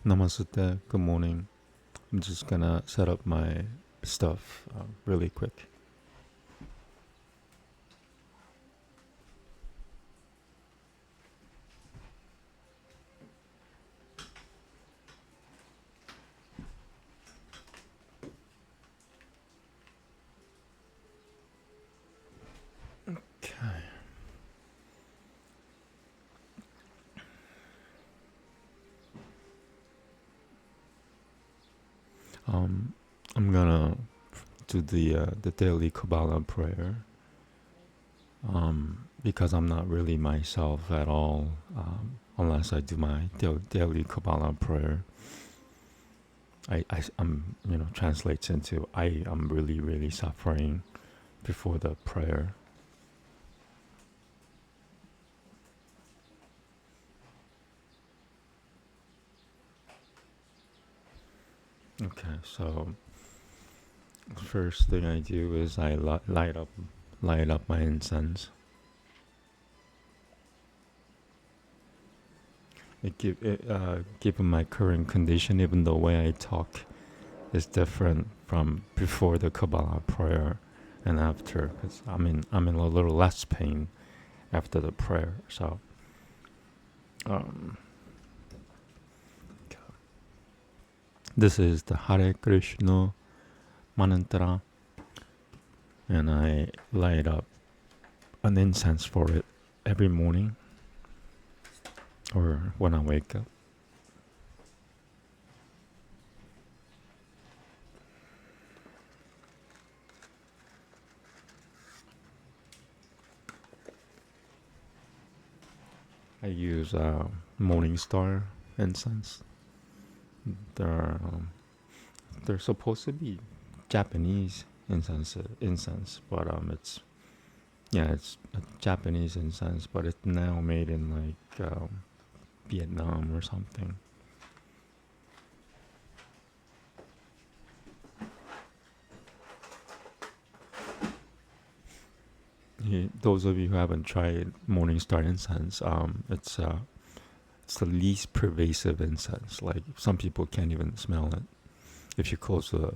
Namaste, good morning. I'm just gonna set up my stuff really quick. Okay. I'm gonna do the Daily Kabbalah prayer because I'm not really myself at all unless I do my Daily Kabbalah prayer. I'm translates into I am really really suffering before the prayer. Okay, so first thing I do is I light up my incense. Given my current condition, even the way I talk is different from before the Kabbalah prayer and after, because I'm in a little less pain after the prayer. So, um, this is the Hare Krishna mantra, and I light up an incense for it every morning or when I wake up. I use Morning Star incense. They're they're supposed to be Japanese incense, but it's a Japanese incense, but it's now made in like Vietnam or something. Those of you who haven't tried Morningstar incense, it's the least pervasive incense. Like some people can't even smell it if you close uh,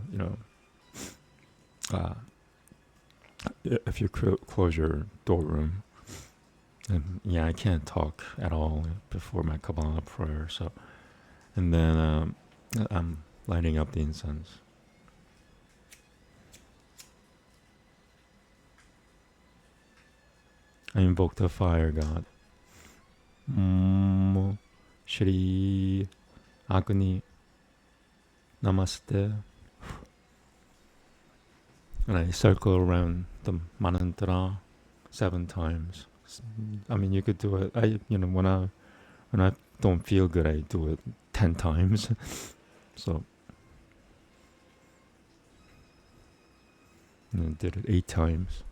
if you close your doorroom. And yeah, I can't talk at all before my Kabbalah prayer. So, and then I'm lighting up the incense. I invoke the fire god. Shri Agni Namaste. And I circle around the mantra 7 times. I mean, you could do it. When I don't feel good, I do it 10 times. So, and I did it 8 times.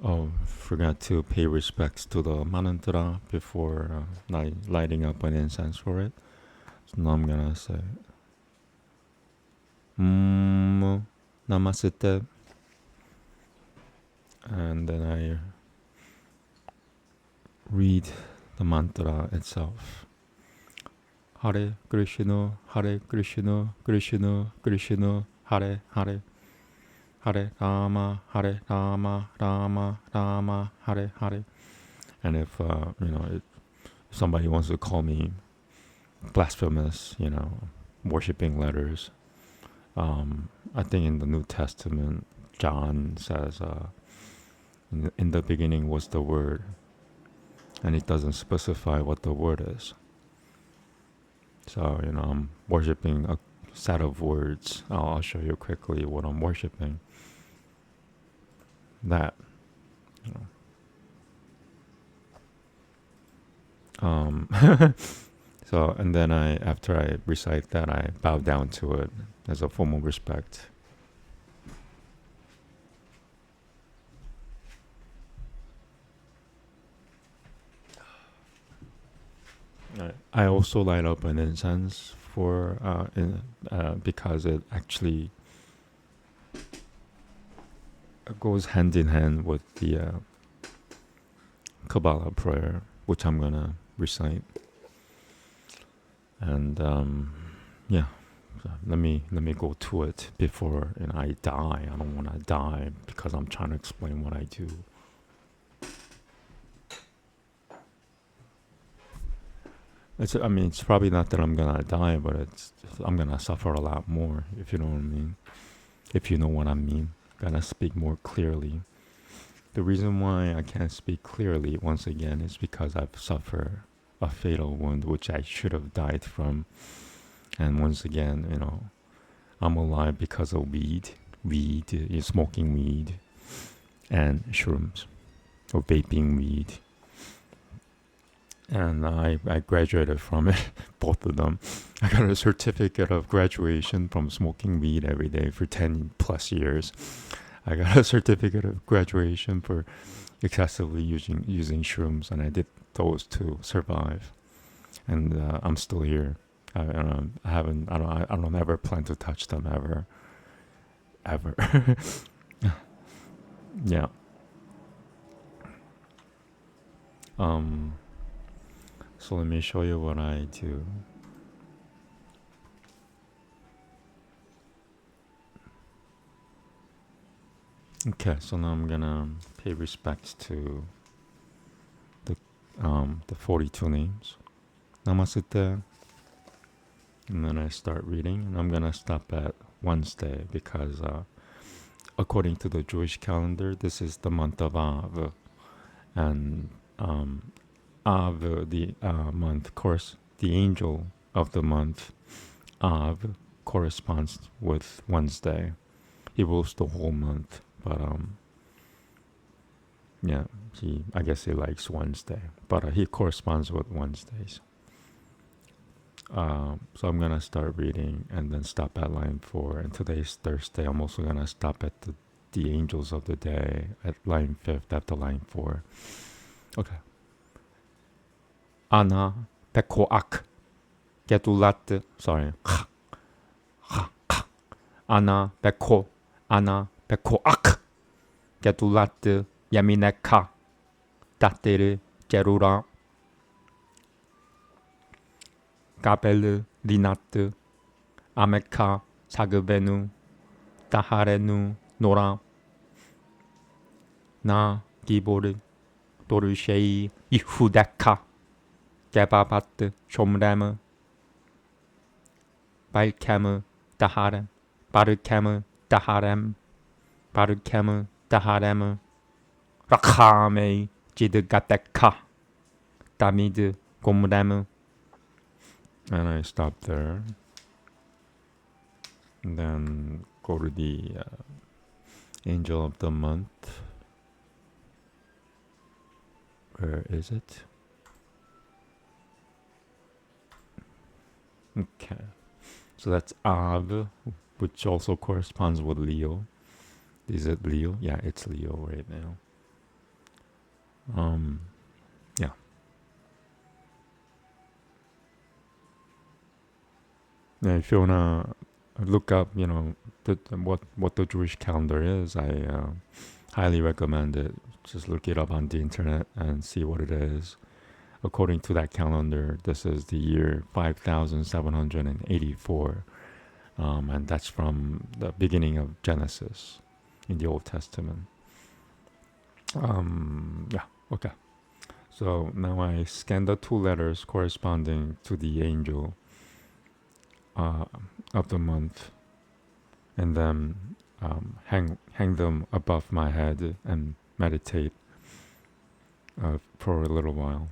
Oh, forgot to pay respects to the mantra before lighting up an incense for it. So now I'm gonna say Namaste, and then I read the mantra itself. Hare Krishna, Hare Krishna, Krishna Krishna, Hare Hare, Hare Rama, Hare Rama, Rama Rama, Hare Hare. And if if somebody wants to call me blasphemous, worshiping letters, I think in the New Testament, John says, in the beginning was the Word, and it doesn't specify what the Word is. So, I'm worshiping a set of words. I'll show you quickly what I'm worshiping. That, so, and then after I recite that, I bow down to it as a form of respect. I also light up an incense for because it actually goes hand in hand with the Kabbalah prayer, which I'm gonna recite. And yeah, so let me go to it before I die. I don't want to die because I'm trying to explain what I do. It's probably not that I'm gonna die, but I'm gonna suffer a lot more, if you know what I mean. If you know what I mean, gotta speak more clearly. The reason why I can't speak clearly once again is because I've suffered a fatal wound which I should have died from, and once again, I'm alive because of weed, smoking weed, and shrooms, or vaping weed. And I graduated from it, both of them. I got a certificate of graduation from smoking weed every day for 10 plus years. I got a certificate of graduation for excessively using shrooms, and I did those to survive. And I'm still here. I don't ever plan to touch them ever. Yeah. So let me show you what I do. Okay, so now I'm gonna pay respects to the 42 names. Namaste. And then I start reading, and I'm gonna stop at Wednesday because according to the Jewish calendar, this is the month of Av, and Av, the month, course, the angel of the month, Av, corresponds with Wednesday. He rules the whole month, but yeah, I guess he likes Wednesday, but he corresponds with Wednesdays. So I'm gonna start reading and then stop at line 4. And today's Thursday. I'm also gonna stop at the angels of the day at line 5 after line 4. Okay. Ana pekoak gedulat. Sorry. Ana pekoak gedulat yamineka datere gerura Gabel Linat Ameka Sagvenu Taharenu Nora Na Gibor Dorushei Ihudeka Gababat Shomram Balkam Taharem Barukam Taharem Rakame Jidgateka Damid Gomram. And I stop there. And then go to the angel of the month. Where is it? Okay. So that's Av, which also corresponds with Leo. Is it Leo? Yeah, it's Leo right now. Yeah. Yeah, if you wanna look up, what the Jewish calendar is, I highly recommend it. Just look it up on the internet and see what it is. According to that calendar, this is the year 5784, and that's from the beginning of Genesis in the Old Testament. Yeah, okay. So now I scan the 2 letters corresponding to the angel of the month, and then hang them above my head and meditate for a little while.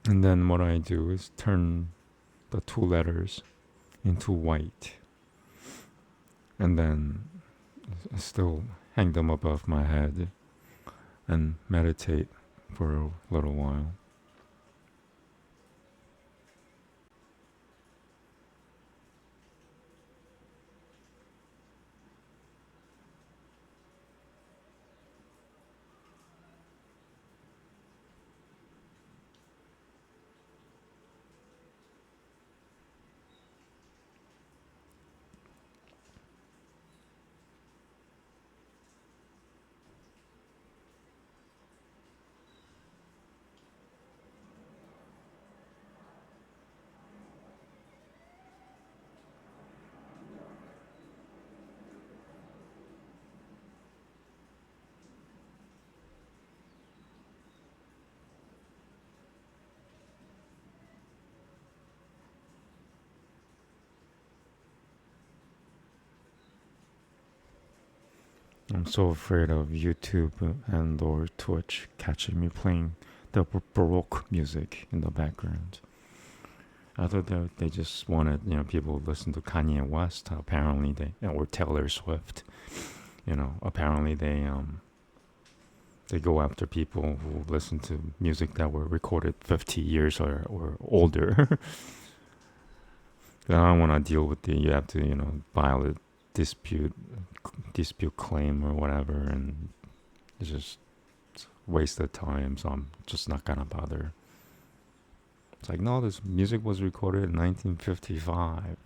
And then what I do is turn the two letters into white, and then still hang them above my head and meditate for a little while. I'm so afraid of YouTube and or Twitch catching me playing the Baroque music in the background. I thought that they just wanted, people to listen to Kanye West. Apparently or Taylor Swift. Apparently they go after people who listen to music that were recorded 50 years or older. I don't want to deal with you have to, file a dispute claim or whatever, and it's just waste of time, so I'm just not gonna bother. It's like, no, this music was recorded in 1955,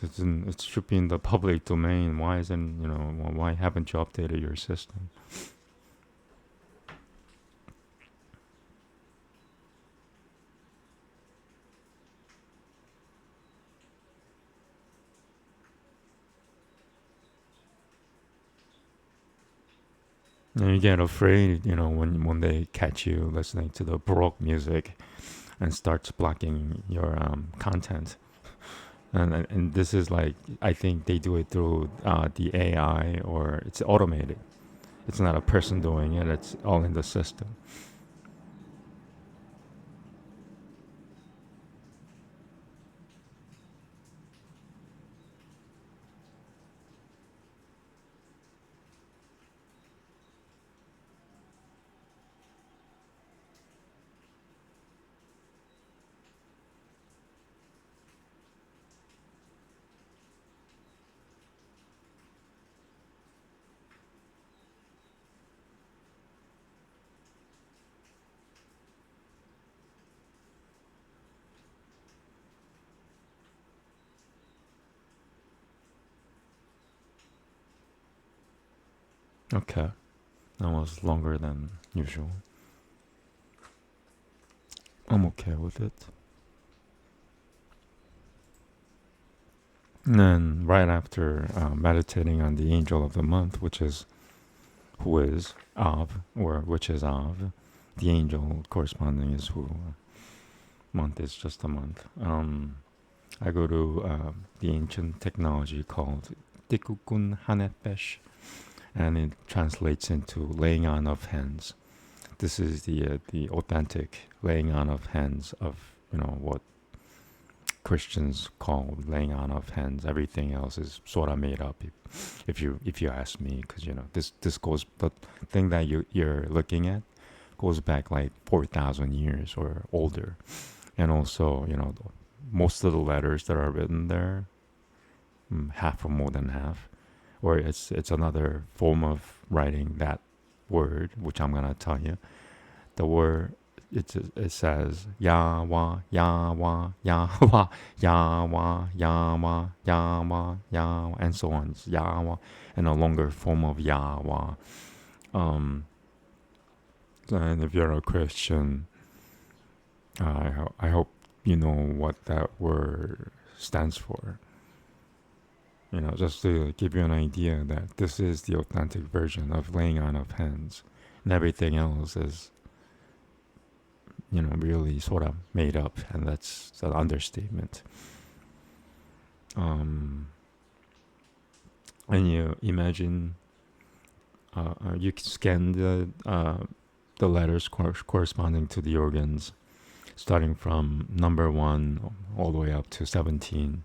it should be in the public domain. Why isn't, why haven't you updated your system? And you get afraid, when they catch you listening to the Baroque music and starts blocking your content. And this is like, I think they do it through the AI, or it's automated. It's not a person doing it. It's all in the system. Okay, that was longer than usual. I'm okay with it. And then right after meditating on the angel of the month, which is who is Av, or which is Av, the angel corresponding is who. Month is just a month. I go to the ancient technology called Tikukun Hanefesh, and it translates into laying on of hands. This is the authentic laying on of hands of what Christians call laying on of hands. Everything else is sort of made up, if you ask me, because this goes, the thing that you're looking at goes back like 4,000 years or older, and also most of the letters that are written there, half or more than half, or it's another form of writing that word, which I'm gonna tell you. The word, it says Yahweh, Yahweh, Yahweh, Yahweh, Yahweh, Yahweh, Yahweh, and so on. It's Yahweh, and a longer form of Yahweh. And if you're a Christian, I hope you know what that word stands for. Just to give you an idea that this is the authentic version of laying on of hands, and everything else is, really sort of made up, and that's an understatement. And you imagine, you can scan the letters corresponding to the organs, starting from number 1 all the way up to 17.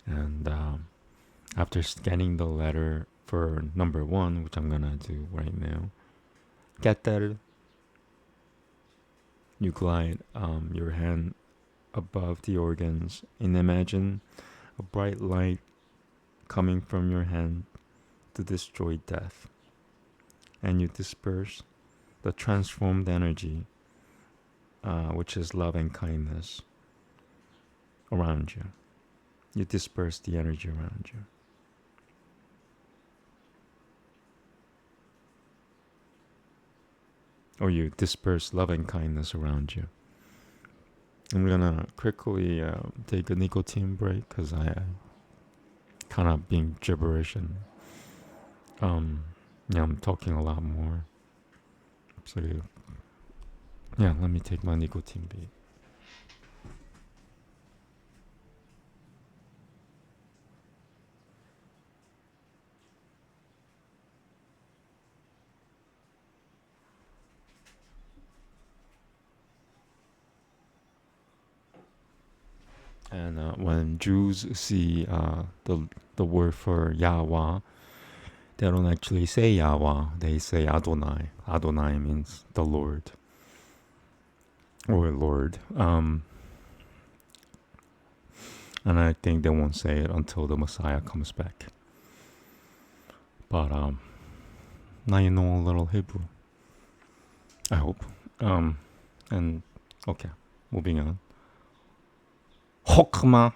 And after scanning the letter for number 1, which I'm gonna do right now, Keter, you glide your hand above the organs and imagine a bright light coming from your hand to destroy death. And you disperse the transformed energy, which is love and kindness, around you. You disperse the energy around you. Or you disperse love and kindness around you. I'm gonna quickly take a nicotine break because I kind of being gibberish and I'm talking a lot more. So let me take my nicotine break. And when Jews see the word for Yahweh, they don't actually say Yahweh, they say Adonai. Adonai means the Lord, or Lord. And I think they won't say it until the Messiah comes back. But now you know a little Hebrew, I hope. And okay, moving on. Hokma.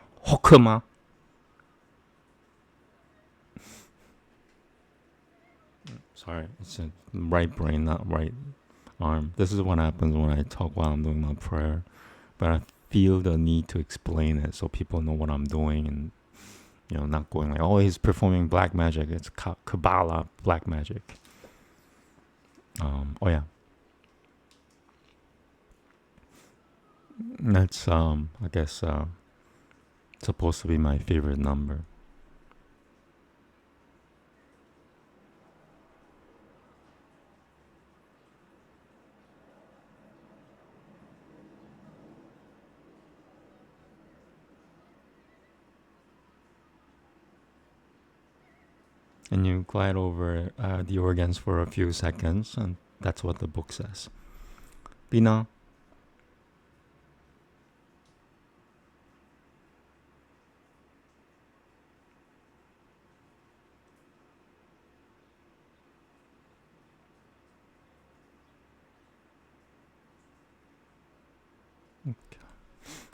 Sorry, it's a right brain, not right arm. This is what happens when I talk while I'm doing my prayer. But I feel the need to explain it so people know what I'm doing and, not going like, oh, he's performing black magic. It's Kabbalah black magic. That's, I guess, supposed to be my favorite number. And you glide over the organs for a few seconds, and that's what the book says. Bina.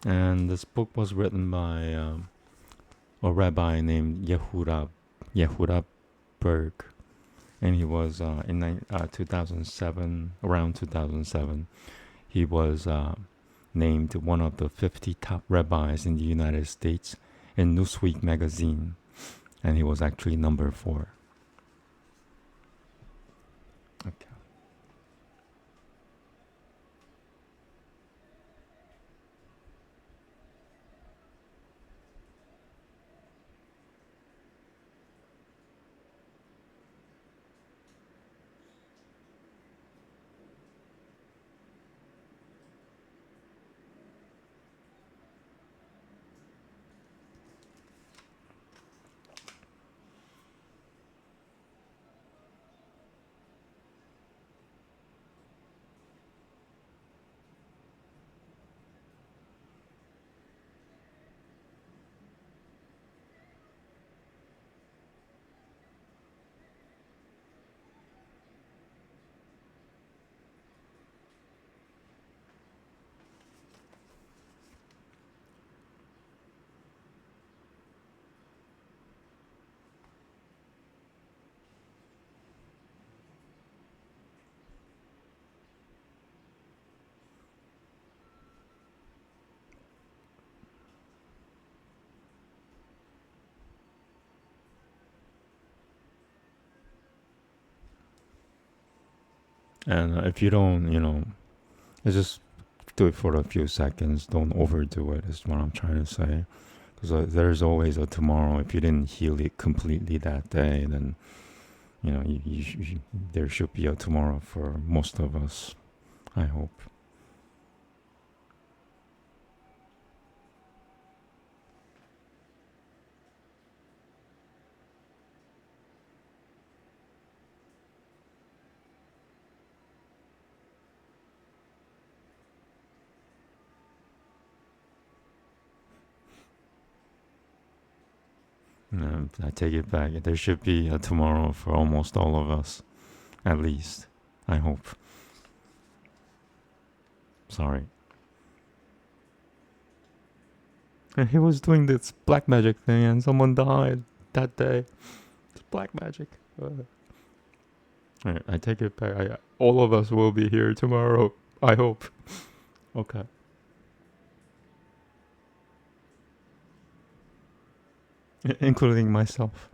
And this book was written by a rabbi named Yehuda Berg, and he was in 2007, around 2007, he was named one of the 50 top rabbis in the United States in Newsweek magazine, and he was actually number 4. Okay. And if you don't, just do it for a few seconds. Don't overdo it, is what I'm trying to say. Because there's always a tomorrow. If you didn't heal it completely that day, then there should be a tomorrow for most of us, I hope. I take it back. There should be a tomorrow for almost all of us, at least. I hope. Sorry. And he was doing this black magic thing, and someone died that day. It's black magic. I take it back. All of us will be here tomorrow. I hope. Okay. Including myself.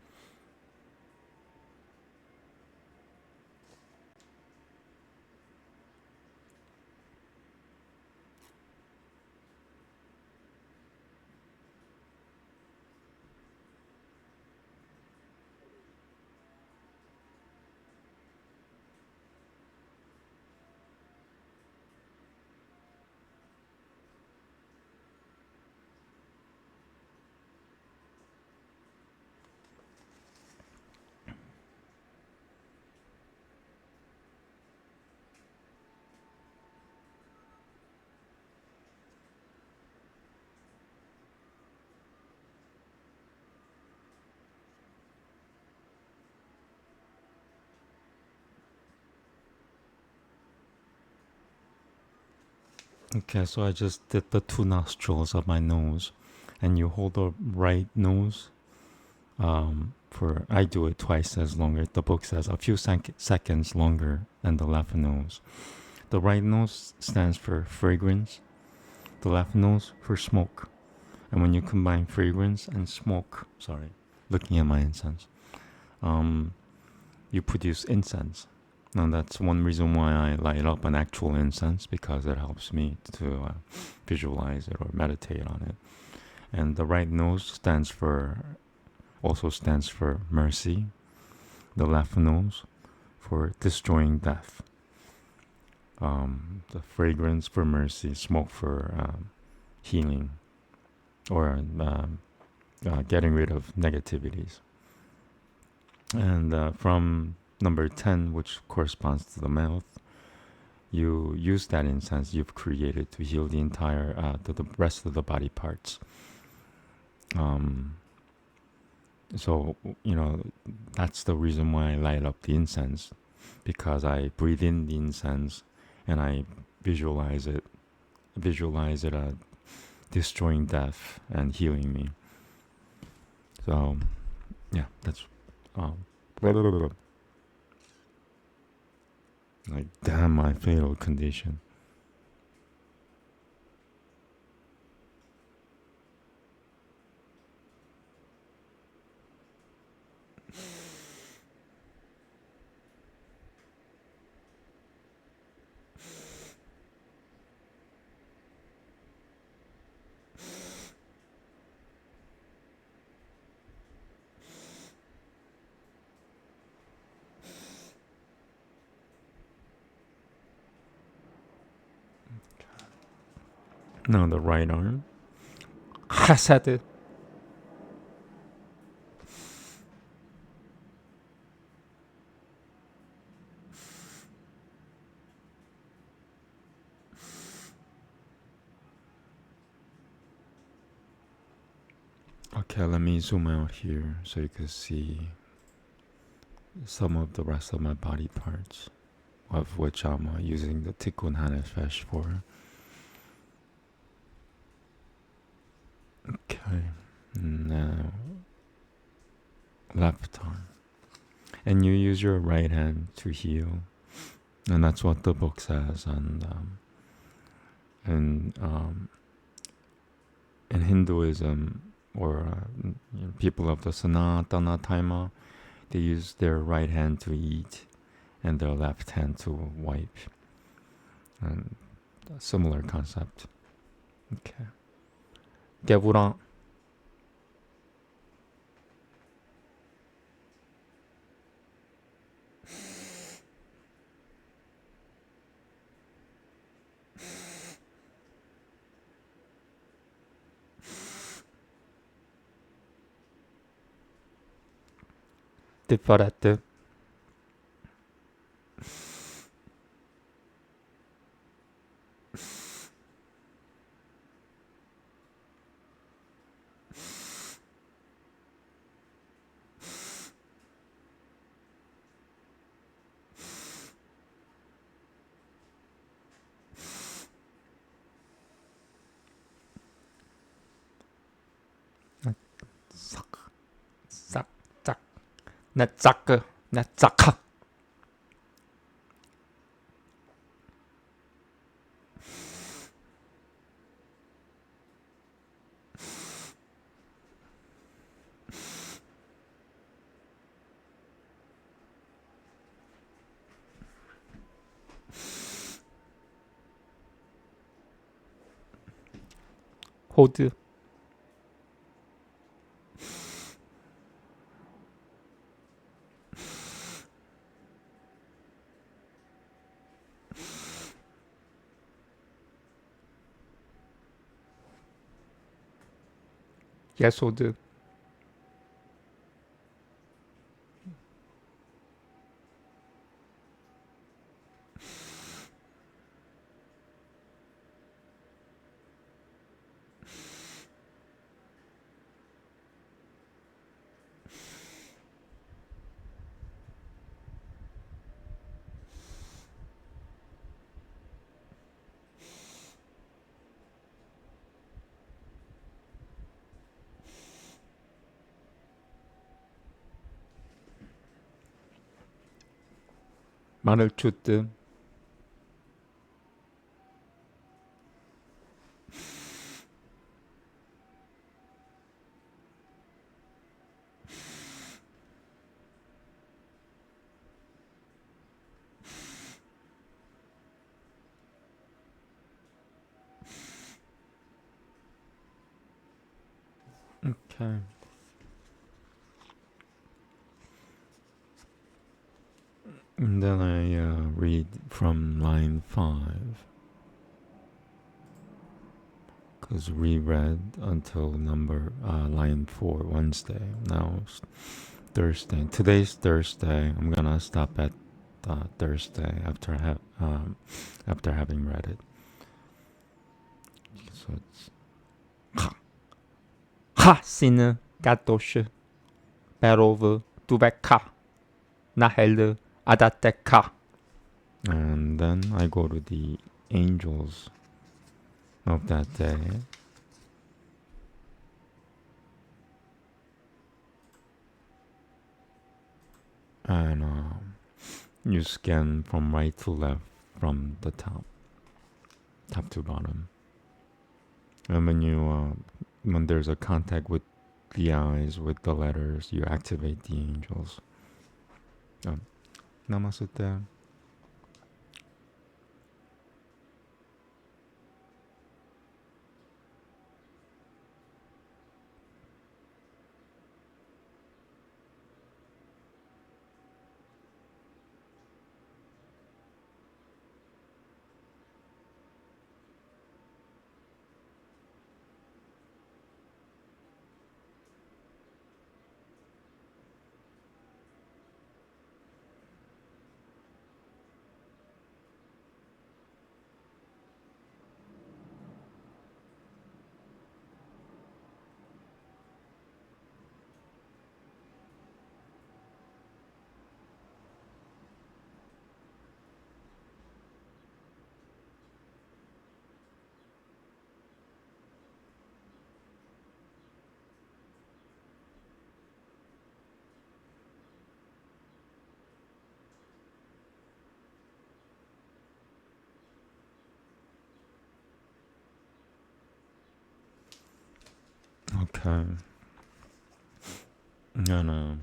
Okay, so I just did the two nostrils of my nose, and you hold the right nose. I do it twice as longer. The book says a few seconds longer than the left nose. The right nose stands for fragrance, the left nose for smoke. And when you combine fragrance and smoke, looking at my incense, you produce incense. And that's one reason why I light up an actual incense, because it helps me to visualize it or meditate on it. And the right nose also stands for mercy. The left nose for destroying death. The fragrance for mercy, smoke for healing, or getting rid of negativities. And from number 10, which corresponds to the mouth, you use that incense you've created to heal the entire, the rest of the body parts. So, that's the reason why I light up the incense, because I breathe in the incense and I visualize it destroying death and healing me. So, yeah, that's like, damn, my fatal condition. Now the right arm. Chesed. Okay, let me zoom out here so you can see some of the rest of my body parts, of which I'm using the Tikkun Hanefesh for. Okay, now left arm. And you use your right hand to heal. And that's what the book says. And in Hinduism, or people of the Sanatana Dharma, they use their right hand to eat and their left hand to wipe. And a similar concept. Okay. Gevura. Tiferet. Sak. Sak. Sak. Netzaka. Netzaka. 호드. 예소드. 마늘추드. Okay. And then I read from line 5. Because we read until line 4 Wednesday. Now it's Thursday. Today's Thursday. I'm gonna stop at Thursday after having read it. So it's Ha Sinne Gatosche Berove Dubeka Nahelde Adateka. And then I go to the angels of that day. And you scan from right to left, from the top to bottom. And when there's a contact with the eyes, with the letters, you activate the angels. Namaste. Okay. And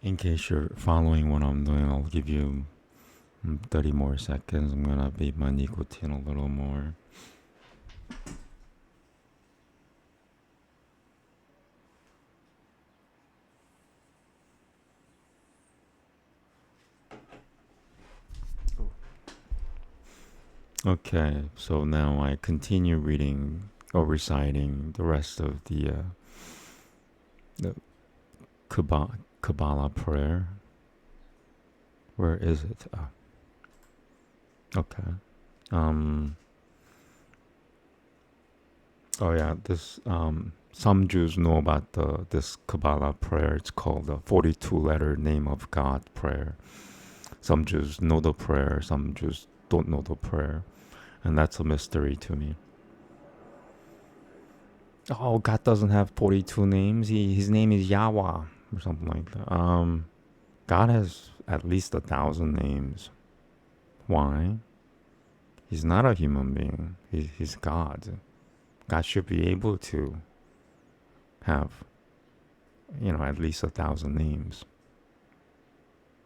in case you're following what I'm doing, I'll give you 30 more seconds. I'm gonna beat my nicotine a little more. Okay, so now I continue reading or reciting the rest of the Kabbalah prayer. Where is it? Okay. Oh yeah, this some Jews know about this Kabbalah prayer. It's called the 42-letter name of God prayer. Some Jews know the prayer, some Jews don't know the prayer, and that's a mystery to me. Oh, God doesn't have 42 names. His name is Yahweh or something like that. God has at least 1,000 names. Why? He's not a human being. He's God. God should be able to have, at least 1,000 names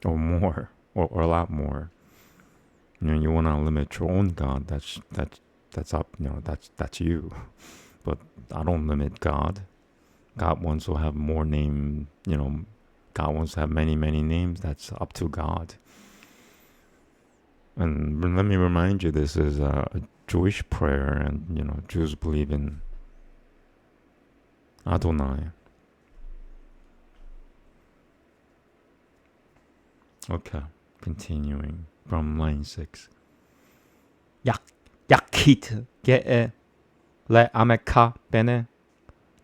or more, or a lot more. You want to limit your own God. That's up. That's you. But I don't limit God. God wants to have more name. God wants to have many names. That's up to God. And let me remind you, this is a Jewish prayer, and Jews believe in Adonai. Okay, continuing from line 6. Yakit ge'e le ameka bene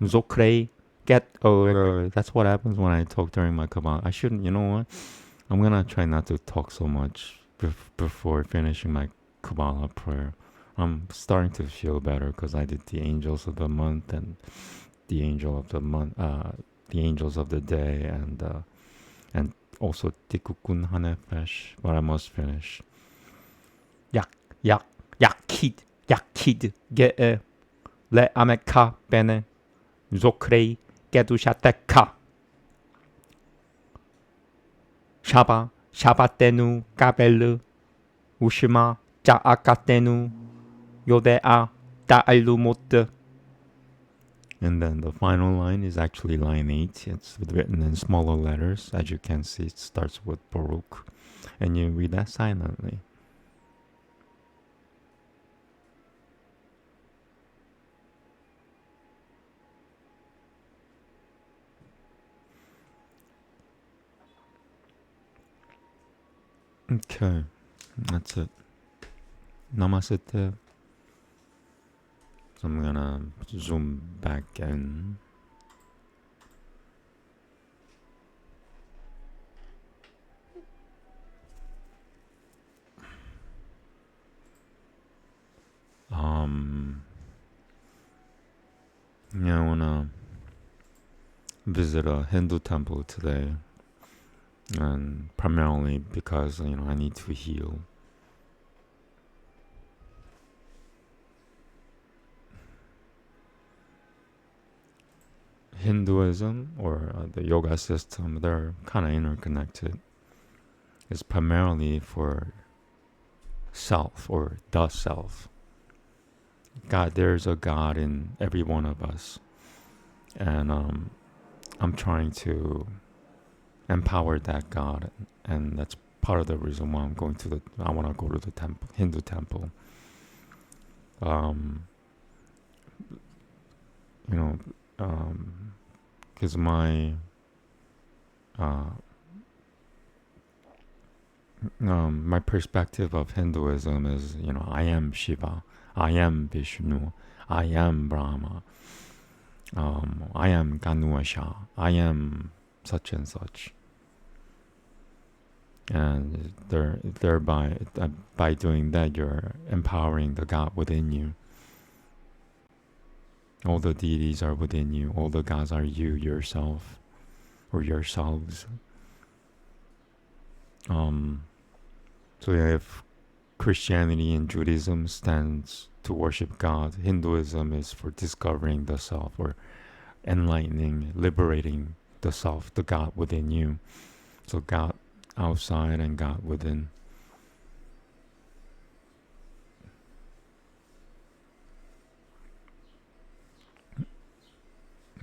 zokrei get. Oh, that's what happens when I talk during my Kabbalah. I shouldn't. You know what? I'm gonna try not to talk so much before finishing my Kabbalah prayer. I'm starting to feel better because I did the angels of the month and the angel of the month, the angels of the day, and also Tikkun Hanefesh. But I must finish. Yakid ge'e le ameka bene zokrei gedushateka Shabatenu kabelu ushima ja'akatenu yodea da'alu motte. And then the final line is actually line 8. It's written in smaller letters. As you can see, it starts with Baruch. And you read that silently. Okay, that's it. Namaste. So I'm gonna zoom back in. I wanna visit a Hindu temple today, and primarily because I need to heal. Hinduism or the yoga system, they're kind of interconnected. It's primarily for self or the self. God, there's a God in every one of us, and I'm trying to empower that God, and that's part of the reason why I want to go to the temple, Hindu temple. Because my my perspective of Hinduism is, I am Shiva, I am Vishnu, I am Brahma, I am Ganesha, I am such and such. And thereby, by doing that, you're empowering the God within you. All the deities are within you. All the gods are you yourself, or yourselves. So if Christianity and Judaism stands to worship God, Hinduism is for discovering the self, or enlightening, liberating the self, the God within you. So God outside and God within.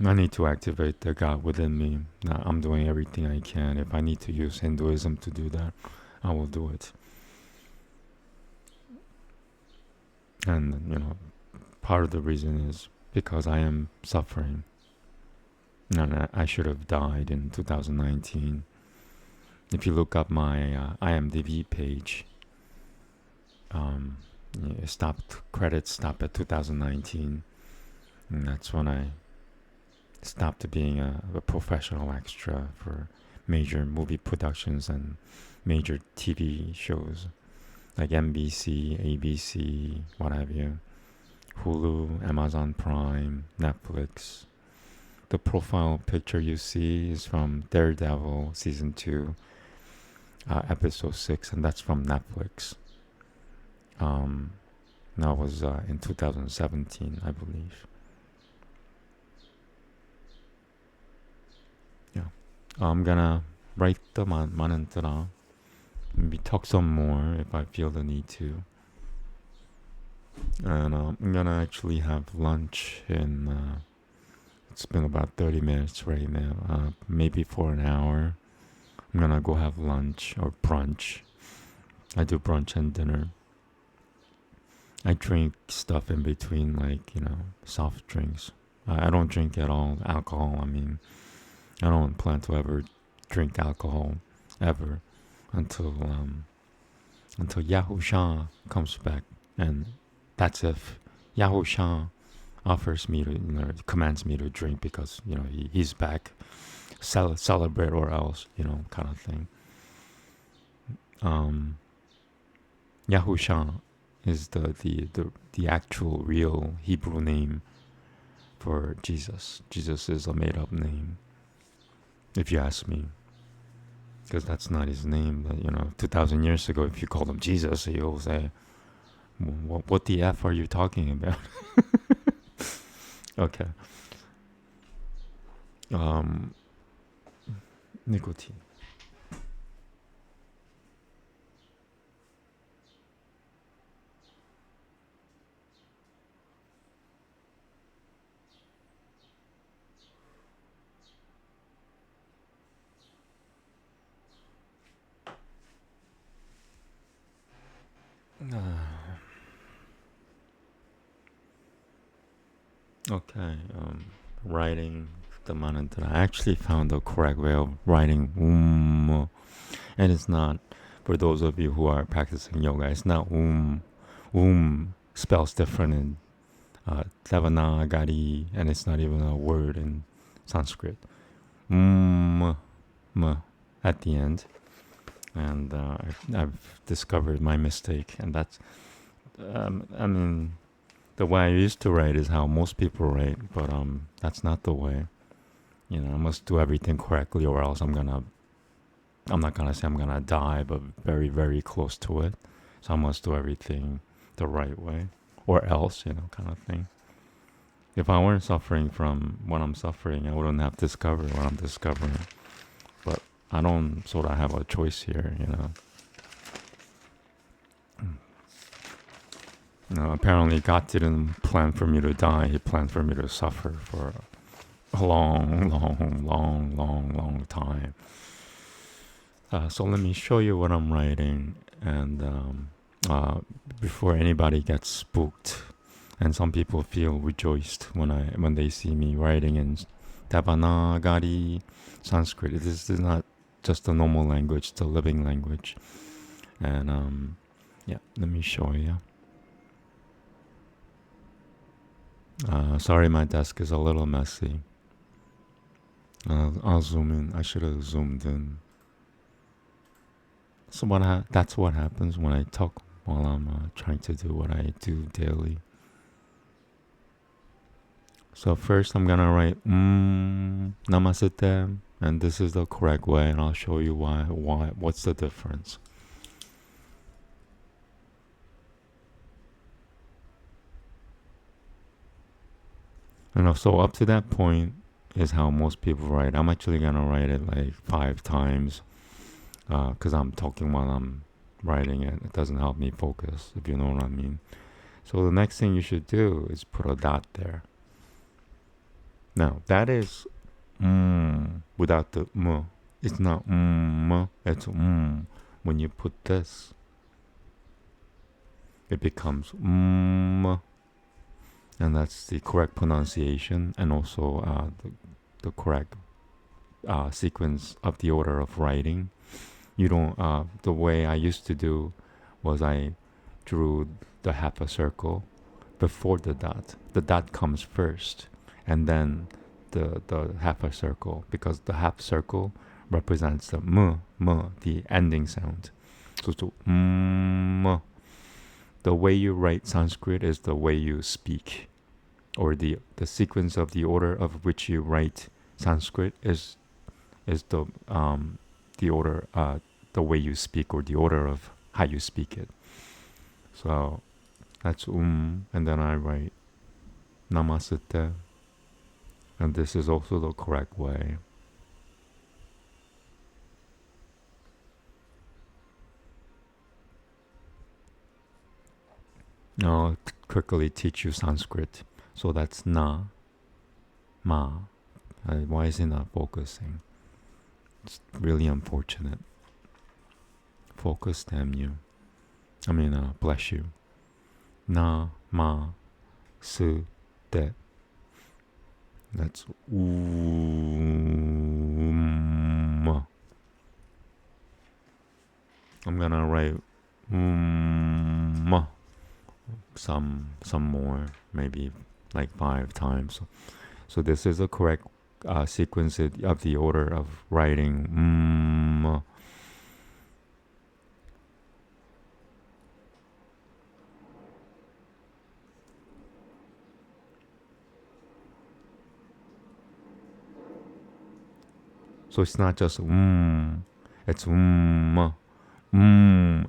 I need to activate the God within me. I'm doing everything I can. If I need to use Hinduism to do that, I will do it. And, part of the reason is because I am suffering. And I should have died in 2019. If you look up my IMDb page, credits stop at 2019, and that's when I stopped being a professional extra for major movie productions and major TV shows like NBC, ABC, what have you, Hulu, Amazon Prime, Netflix. The profile picture you see is from Daredevil Season 2, Episode 6, and that's from Netflix. That was in 2017, I believe. Yeah. I'm gonna write the mantra, maybe talk some more if I feel the need to. And I'm gonna actually have lunch in, it's been about 30 minutes right now, maybe for an hour. I'm gonna go have lunch or brunch. I do brunch and dinner. I drink stuff in between, like, soft drinks. I don't drink at all alcohol. I mean, I don't plan to ever drink alcohol ever until Yahusha comes back, and that's if Yahusha offers me to, commands me to drink because he's back, celebrate or else, kind of thing. Yahusha is the actual real Hebrew name for Jesus. Jesus is a made up name, if you ask me, because that's not his name. But 2,000 years ago, if you called him Jesus, he'll say, what the F are you talking about? Okay. Nicotine. Okay. Writing the mantra. I actually found the correct way of writing and it's not, for those of you who are practicing yoga, it's not spells different in Devanagari, and it's not even a word in Sanskrit. At the end. And I've discovered my mistake, and that's, I mean, the way I used to write is how most people write, but that's not the way. I must do everything correctly, or else I'm not gonna say I'm gonna die, but very, very close to it. So I must do everything the right way, or else, kind of thing. If I weren't suffering from what I'm suffering, I wouldn't have discovered what I'm discovering. But I don't sort of have a choice here, Apparently God didn't plan for me to die. He planned for me to suffer for a long, long, long, long, long time. So let me show you what I'm writing, and before anybody gets spooked, and some people feel rejoiced when they see me writing in Devanagari Sanskrit. This is not just a normal language; it's a living language. And let me show you. Sorry, my desk is a little messy. I'll zoom in. I should have zoomed in. So that's what happens when I talk while I'm trying to do what I do daily. So first I'm gonna write Namaste, and this is the correct way, and I'll show you why. What's the difference? And so up to that point is how most people write. I'm actually gonna write it like 5 times, because I'm talking while I'm writing it. It doesn't help me focus, if you know what I mean. So the next thing you should do is put a dot there. Now, that is without the m. It's not it's When you put this, it becomes and that's the correct pronunciation, and also the correct sequence of the order of writing. You don't. The way I used to do was I drew the half a circle before the dot. The dot comes first, and then the half a circle, because the half circle represents the the ending sound. So the way you write Sanskrit is the way you speak, or the sequence of the order of which you write Sanskrit is the order, the way you speak, or the order of how you speak it. So that's and then I write Namaste, and this is also the correct way. Now I'll quickly teach you Sanskrit. So that's na, ma. Why is it not focusing? It's really unfortunate. Focus, damn you. Bless you. Na, ma, su, de. That's I'm gonna write some more, maybe like 5 times. So this is the correct sequence of the order of writing. So it's not just it's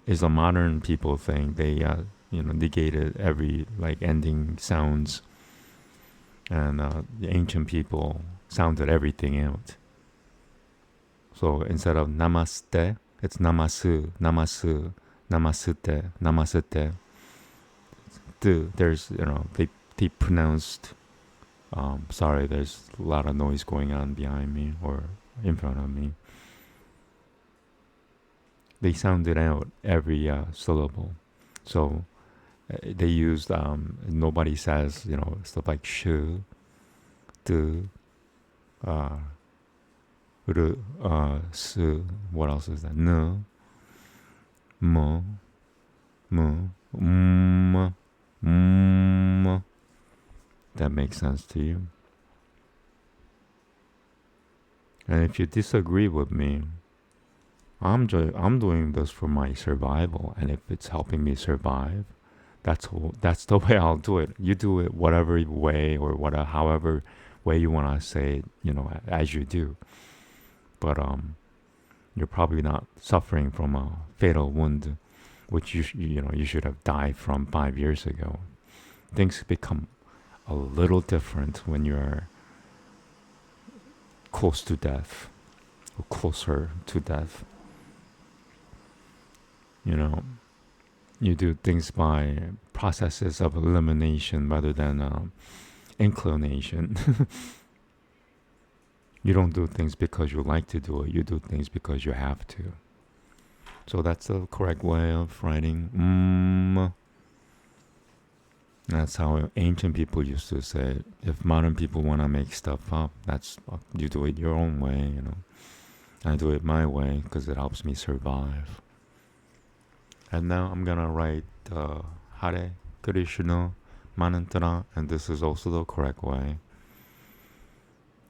is a modern people thing. They negated every like ending sounds, and the ancient people sounded everything out. So instead of namaste, it's namasu, namasu, namasute, namasute. There's they pronounced. Sorry, there's a lot of noise going on behind me or in front of me. They sounded out every syllable. So they used, nobody says, stuff like sh, d, r, s, what else is that? N, m, m. That makes sense to you? And if you disagree with me, I'm doing this for my survival, and if it's helping me survive, that's the way I'll do it. You do it whatever way or however way you want to say it, as you do. But you're probably not suffering from a fatal wound, which you should have died from 5 years ago. Things become a little different when you're close to death, or closer to death. You do things by processes of elimination rather than inclination. You don't do things because you like to do it. You do things because you have to. So that's the correct way of writing. That's how ancient people used to say it. If modern people want to make stuff up, you do it your own way. I do it my way because it helps me survive. And now I'm gonna write Hare Krishna mantra, and this is also the correct way.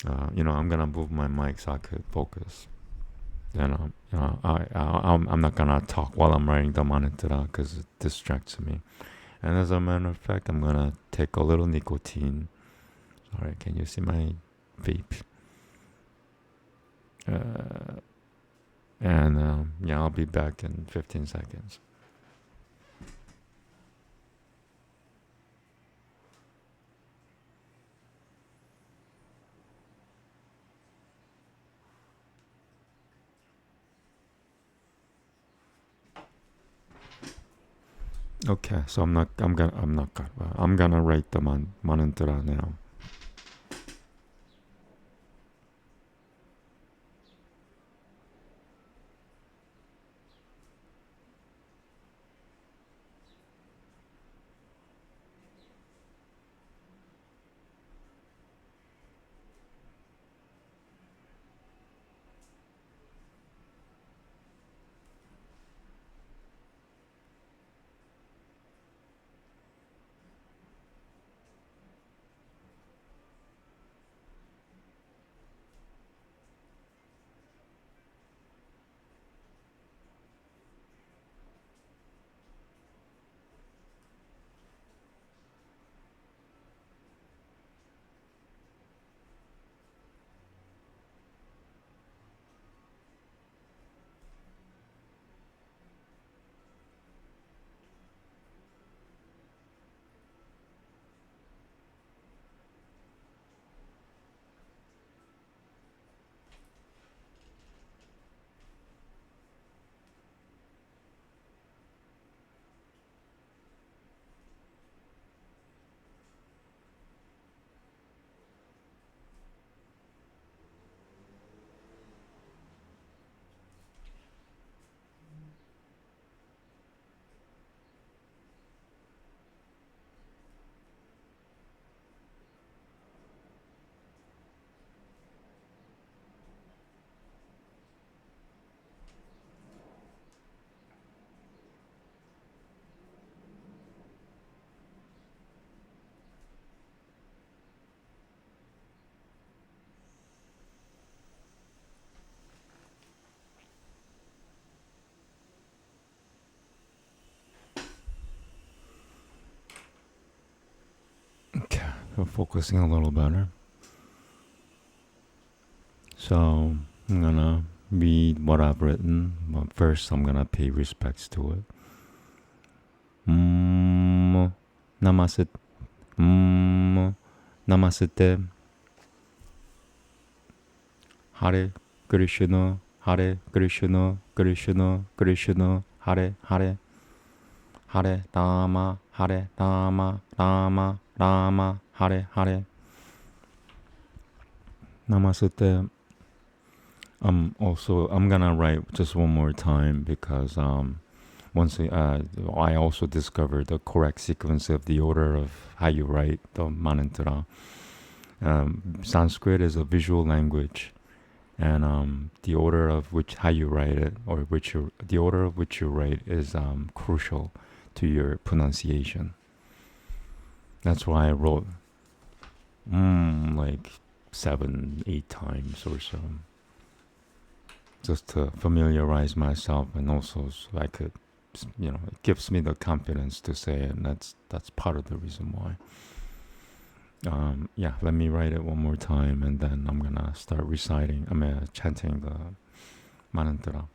I'm gonna move my mic so I could focus. And I'm not gonna talk while I'm writing the mantra because it distracts me. And as a matter of fact, I'm gonna take a little nicotine. Sorry, can you see my vape? I'll be back in 15 seconds. Okay, so I'm gonna write the mantra now. focusing a little better. So I'm gonna read what I've written, but first I'm gonna pay respects to it. Namaste. Namaste. Hare Krishna, Hare Krishna, Krishna Krishna, Hare Hare, Hare Rama, Hare Rama, Rama Rama, Hare Hare. Namaste. I'm gonna write just one more time because I also discovered the correct sequence of the order of how you write the mantra. Sanskrit is a visual language, and the order of which how you write it, or the order of which you write is crucial to your pronunciation. That's why I wrote like 7-8 times or so, just to familiarize myself, and also so I could, it gives me the confidence to say it, and that's part of the reason why. Let me write it one more time, and then I'm gonna start chanting the mantra.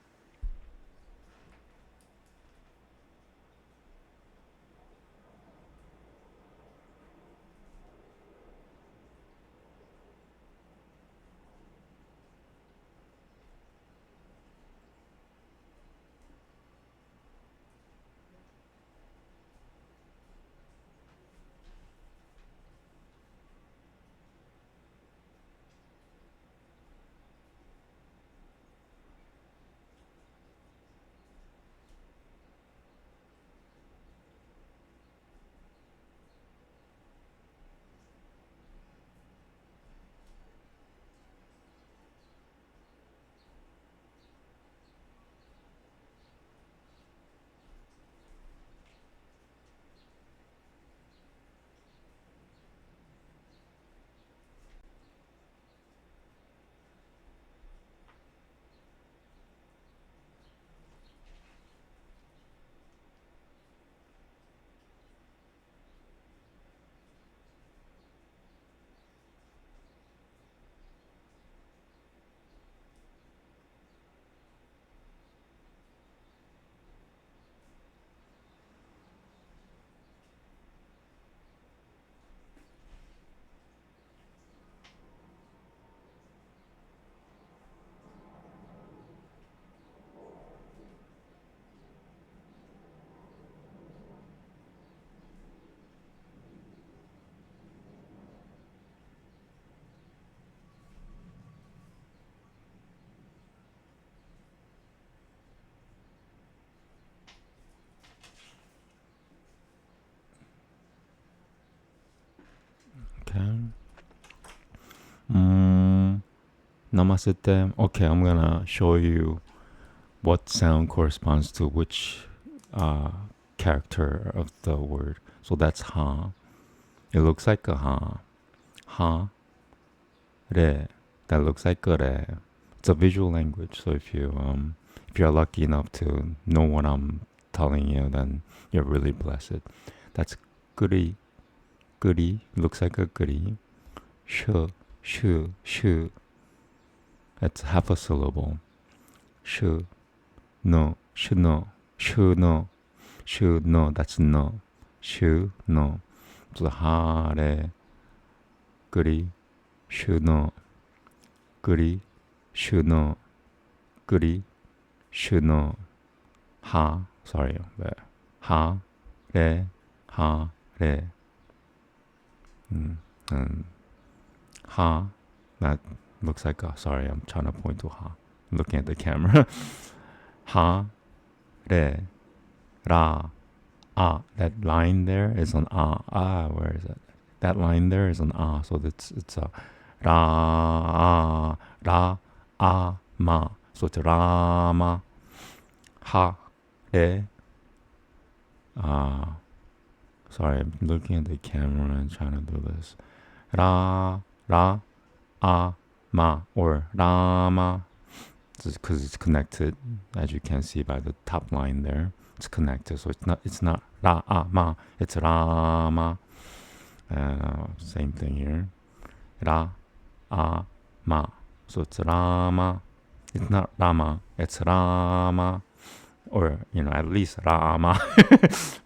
Okay. Namaste. Okay, I'm gonna show you what sound corresponds to which character of the word. So that's ha. It looks like a ha. Ha. Re. That looks like a re. It's a visual language. So if you're lucky enough to know what I'm telling you, then you're really blessed. That's guri. Guri. Looks like a guri. Shu. Shu. Shu. That's half a syllable. Shu. No. Shu no. Shu no. Shu no. That's no. Shu no. So hare. Guri. Shu no. Guri. Shu no. Guri. Shu no. Ha. Sorry. Ha. Re. Ha. Re. Ha. That looks like a, sorry, I'm trying to point to ha. I'm looking at the camera. Ha. Re. Ra. Ah. That line there is an ah. Ah, where is it? That line there is an ah. So it's a ra. Ra. Ah. Ma. So it's Rama. Ha. Re. Sorry, I'm looking at the camera and trying to do this. Ra. Ra. Ah. Ma. Or Rama. Because it's connected, as you can see by the top line there. It's connected, so it's not ra ah ma. It's Rama. And same thing here. Ra, ma. So it's Rama. It's not Rama. It's Rama. Or, at least Rama.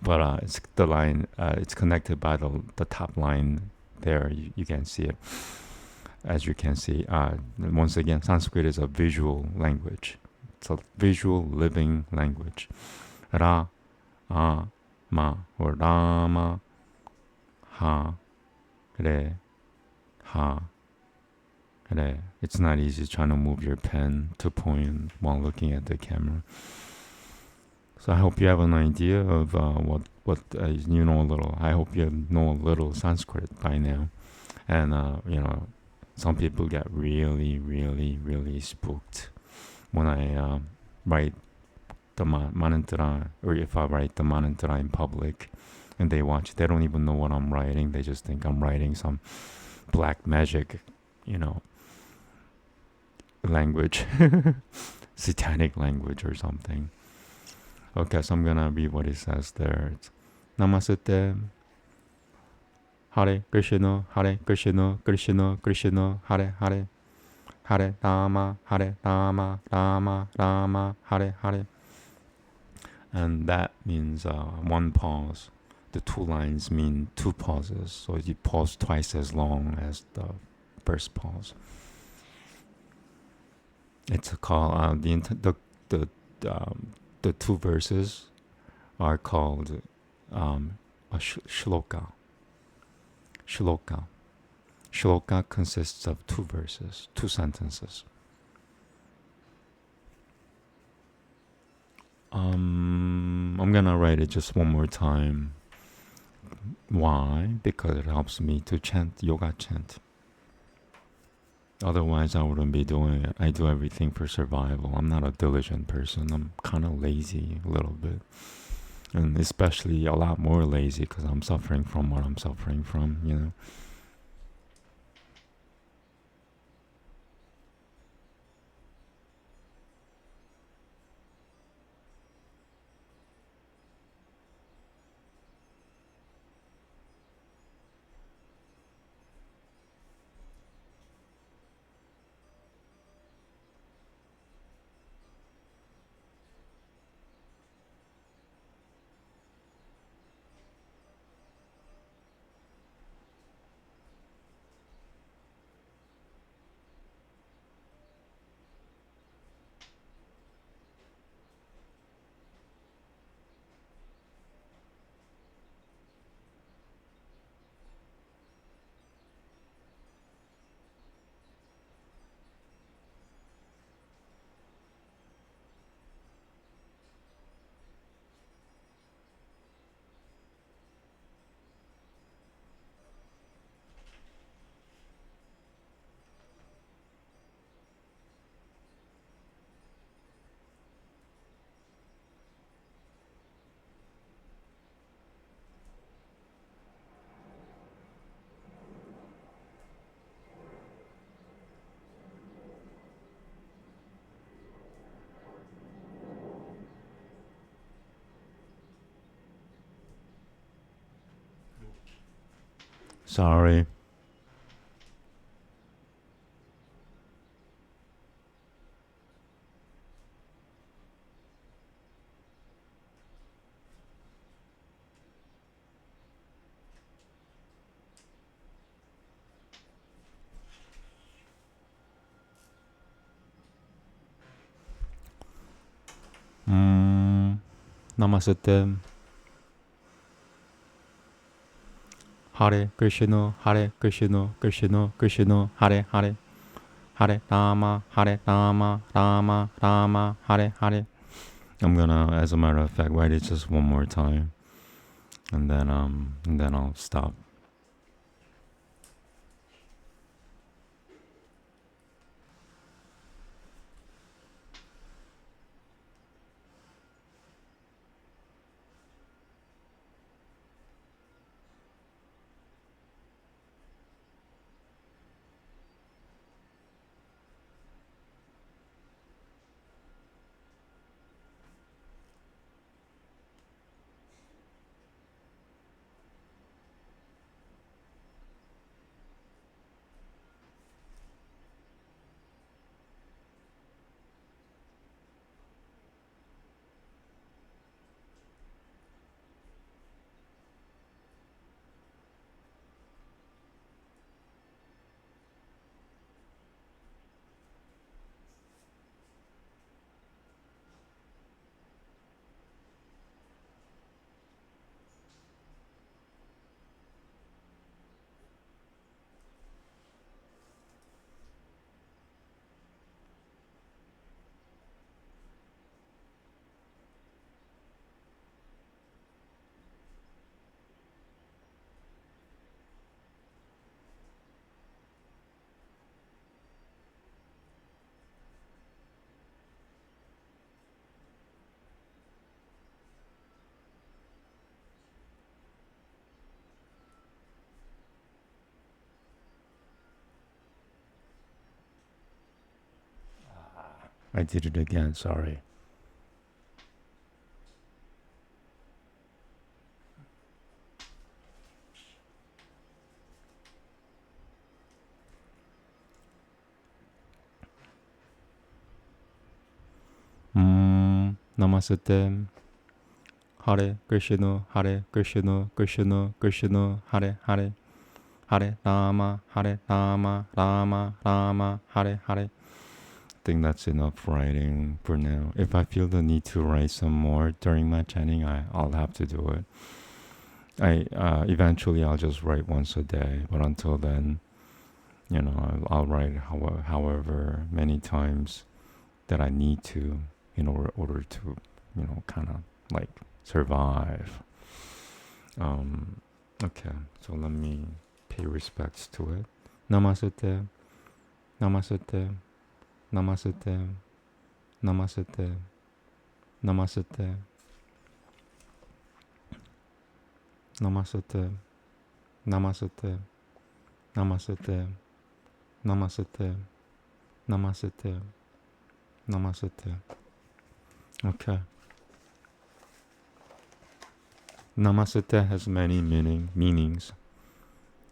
But it's the line. It's connected by the top line there. You can see it. As you can see, once again, Sanskrit is a visual language. It's a visual, living language. Ra, ma, or Rama, ha, re, ha, re. It's not easy trying to move your pen to point while looking at the camera. So I hope you have an idea of what you know a little. I hope you know a little Sanskrit by now. And, some people get really, really, really spooked when I write the mantra, or if I write the mantra in public and they watch. They don't even know what I'm writing. They just think I'm writing some black magic, language, satanic language or something. Okay, so I'm gonna read what it says there. It's Namaste. Hare Krishna, Hare Krishna, Krishna Krishna, Hare Hare, Hare Rama, Hare Rama, Rama Rama, Hare Hare. And that means one pause. The two lines mean two pauses, so you pause twice as long as the first pause. It's called the two verses are called a shloka. Shloka. Shloka consists of two verses, two sentences. I'm gonna write it just one more time. Why? Because it helps me to chant, yoga chant. Otherwise, I wouldn't be doing it. I do everything for survival. I'm not a diligent person. I'm kind of lazy a little bit. And especially a lot more lazy because I'm suffering from what I'm suffering from. Sorry. Namaste. Hare Krishna, Hare Krishna, Krishna Krishna, Hare Hare, Hare Rama, Hare Rama, Rama Rama, Hare Hare. I'm gonna, as a matter of fact, write it just one more time, and then I'll stop. I did it again, sorry. Namaste. Hare Krishna, Hare Krishna, Krishna Krishna, Hare Hare, Hare Rama, Hare Rama, Rama Rama, Hare Hare. I think that's enough writing for now. If I feel the need to write some more during my chanting, I'll have to do it. Eventually I'll just write once a day, but until then, I'll write however many times that I need to in order to, kind of like survive. Okay, so let me pay respects to it. Namaste, namaste, namaste, namaste, namaste, namaste, namaste, namaste, namaste, namaste, namaste. Okay. Namaste has many meanings.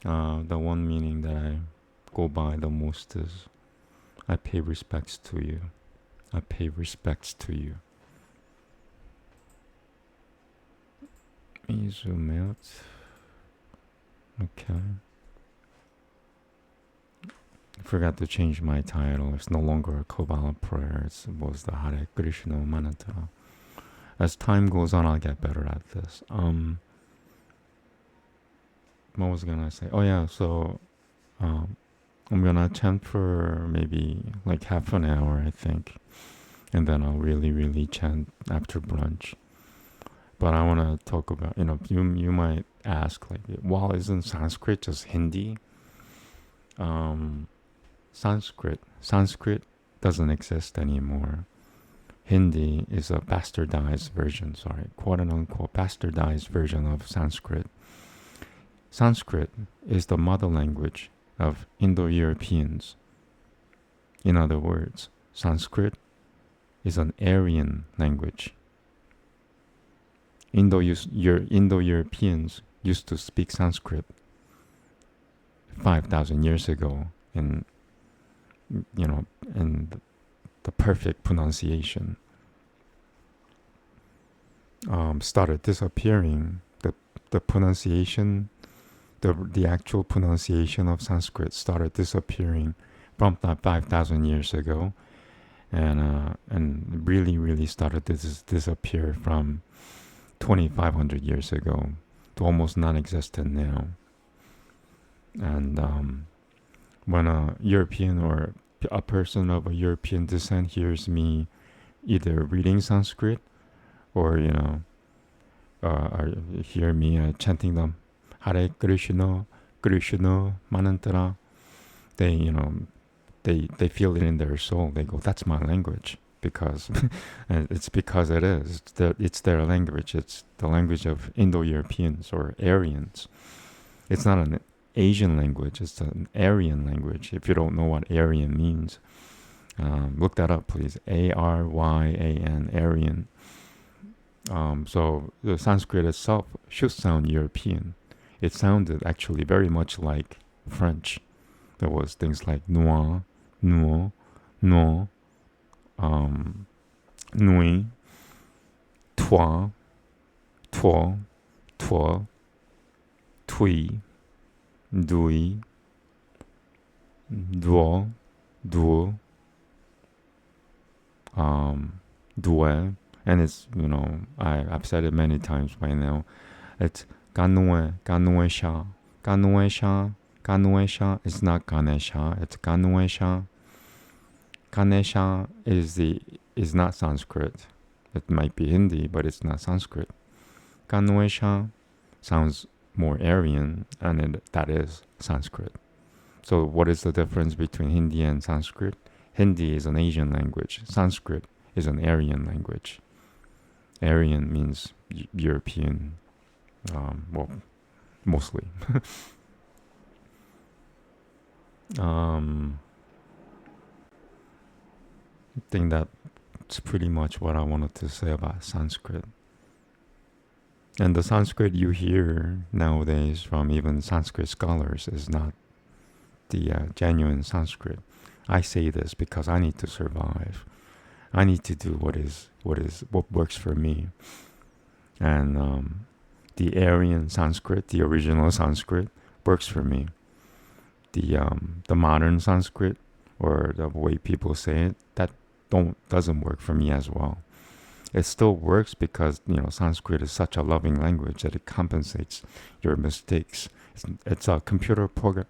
The one meaning that I go by the most is I pay respects to you. I pay respects to you. Let me zoom out. Okay. I forgot to change my title. It's no longer a Kabbalah prayer. It was the Hare Krishna mantra. As time goes on, I'll get better at this. What was I gonna say? Oh yeah, so I'm gonna chant for maybe like half an hour, I think, and then I'll really chant after brunch. But I want to talk about, you might ask, like, well, isn't Sanskrit just Hindi? Sanskrit doesn't exist anymore. Hindi is a bastardized version, quote unquote bastardized version of Sanskrit. Sanskrit is the mother language of Indo-Europeans. In other words, Sanskrit is an Aryan language. Indo-Europeans used to speak Sanskrit 5,000 years ago in the perfect pronunciation. Started disappearing. The pronunciation, the actual pronunciation of Sanskrit started disappearing from that 5,000 years ago, and really started to disappear from 2,500 years ago to almost non-existent now. And when a European or a person of a European descent hears me either reading Sanskrit or hear me chanting them Hare Krishna, Krishna mantra, they feel it in their soul. They go, that's my language, because it's because it is. It's their language. It's the language of Indo-Europeans or Aryans. It's not an Asian language. It's an Aryan language. If you don't know what Aryan means, look that up, please. Aryan, Aryan. So the Sanskrit itself should sound European. It sounded actually very much like French. There was things like noir, nuit, toi, toi, tui, dui, duo, due, and it's, I've said it many times by now. It's Ganuesha. Ganuesha is not Ganesha. It's Ganuesha. Ganesha is not Sanskrit. It might be Hindi, but it's not Sanskrit. Ganuesha sounds more Aryan, and that is Sanskrit. So what is the difference between Hindi and Sanskrit? Hindi is an Asian language. Sanskrit is an Aryan language. Aryan means European, mostly. think that's pretty much what I wanted to say about Sanskrit. And the Sanskrit you hear nowadays from even Sanskrit scholars is not the genuine Sanskrit. I say this because I need to survive. I need to do what works for me. And the Aryan Sanskrit, the original Sanskrit, works for me. The modern Sanskrit, or the way people say it, that doesn't work for me as well. It still works because Sanskrit is such a loving language that it compensates your mistakes. It's a computer program.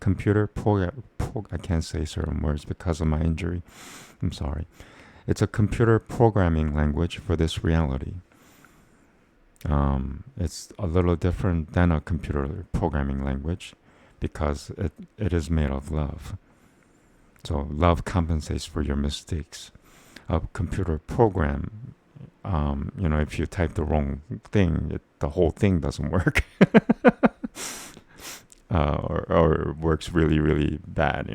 I can't say certain words because of my injury. I'm sorry. It's a computer programming language for this reality. It's a little different than a computer programming language because it is made of love. So love compensates for your mistakes. A computer program, if you type the wrong thing, the whole thing doesn't work. or works really, really bad,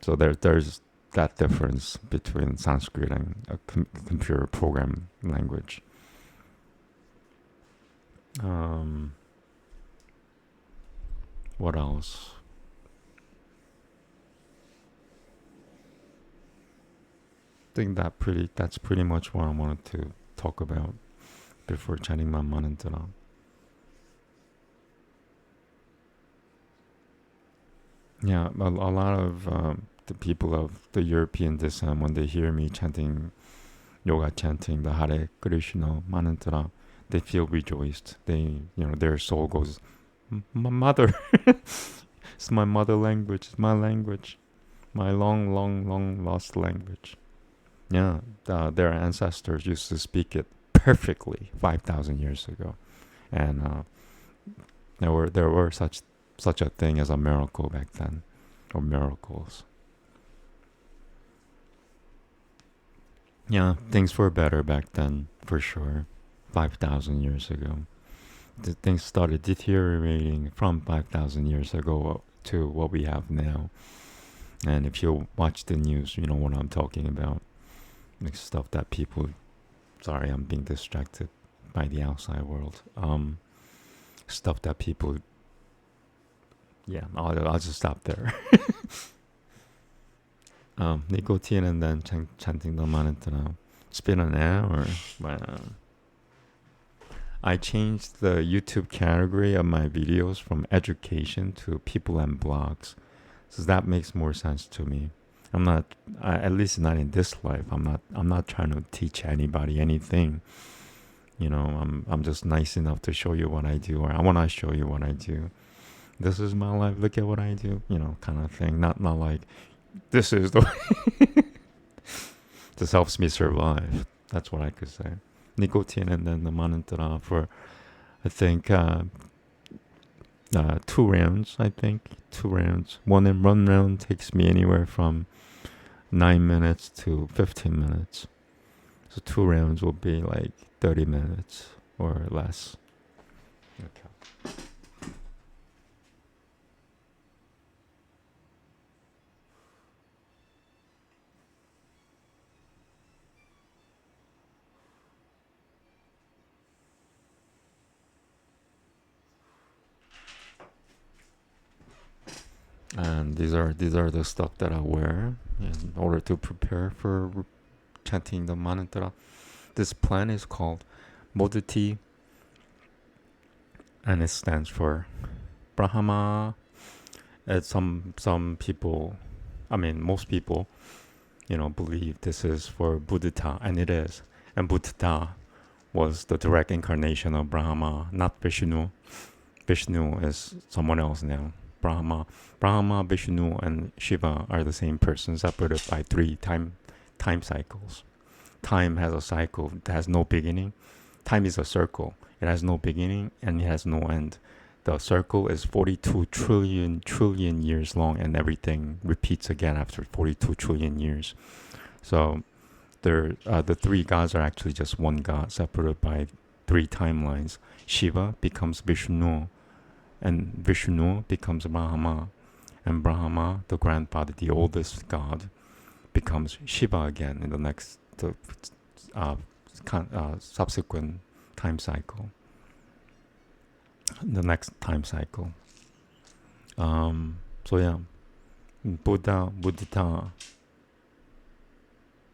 So there's that difference between Sanskrit and a computer program language. What else? I think that's pretty much what I wanted to talk about before chanting my mantra. Yeah, a lot of the people of the European descent, when they hear me chanting yoga, chanting the Hare Krishna mantra, they feel rejoiced. Their soul goes, my mother. It's my mother language. It's my language. My long, long, long lost language. Yeah, their ancestors used to speak it perfectly 5,000 years ago, and there were such a thing as a miracle back then, or miracles. Yeah, things were better back then, for sure. 5,000 years ago. Things started deteriorating from 5,000 years ago to what we have now. And if you watch the news, you know what I'm talking about. Like stuff that people... Sorry, I'm being distracted by the outside world. Stuff that people... Yeah, I'll just stop there. Nicotine and then chanting the mantra. It's been an hour. Wow. I changed the YouTube category of my videos from education to people and blogs. So that makes more sense to me. I'm not, at least not in this life. I'm not trying to teach anybody anything. I'm just nice enough to show you what I do, or I want to show you what I do. This is my life. Look at what I do. Kind of thing. Not like this is the way. This helps me survive. That's what I could say. Nicotine and then the mantra for, I think, 2 rounds. I think 2 rounds. One round takes me anywhere from 9 minutes to 15 minutes. So 2 rounds will be like 30 minutes or less. Okay. And these are the stuff that I wear in order to prepare for chanting the mantra. This plant is called Modati, and it stands for Brahma. Some people, most people, believe this is for Buddha, and it is. And Buddha was the direct incarnation of Brahma, not Vishnu. Vishnu is someone else now. Brahma, Vishnu, and Shiva are the same person, separated by 3 time cycles. Time has a cycle that has no beginning. Time is a circle. It has no beginning and it has no end. The circle is 42 trillion years long, and everything repeats again after 42 trillion years. So the 3 gods are actually just one god, separated by 3 timelines. Shiva becomes Vishnu, and Vishnu becomes Brahma, and Brahma, the grandfather, the oldest god, becomes Shiva again in the next subsequent time cycle. The next time cycle. So yeah, Buddha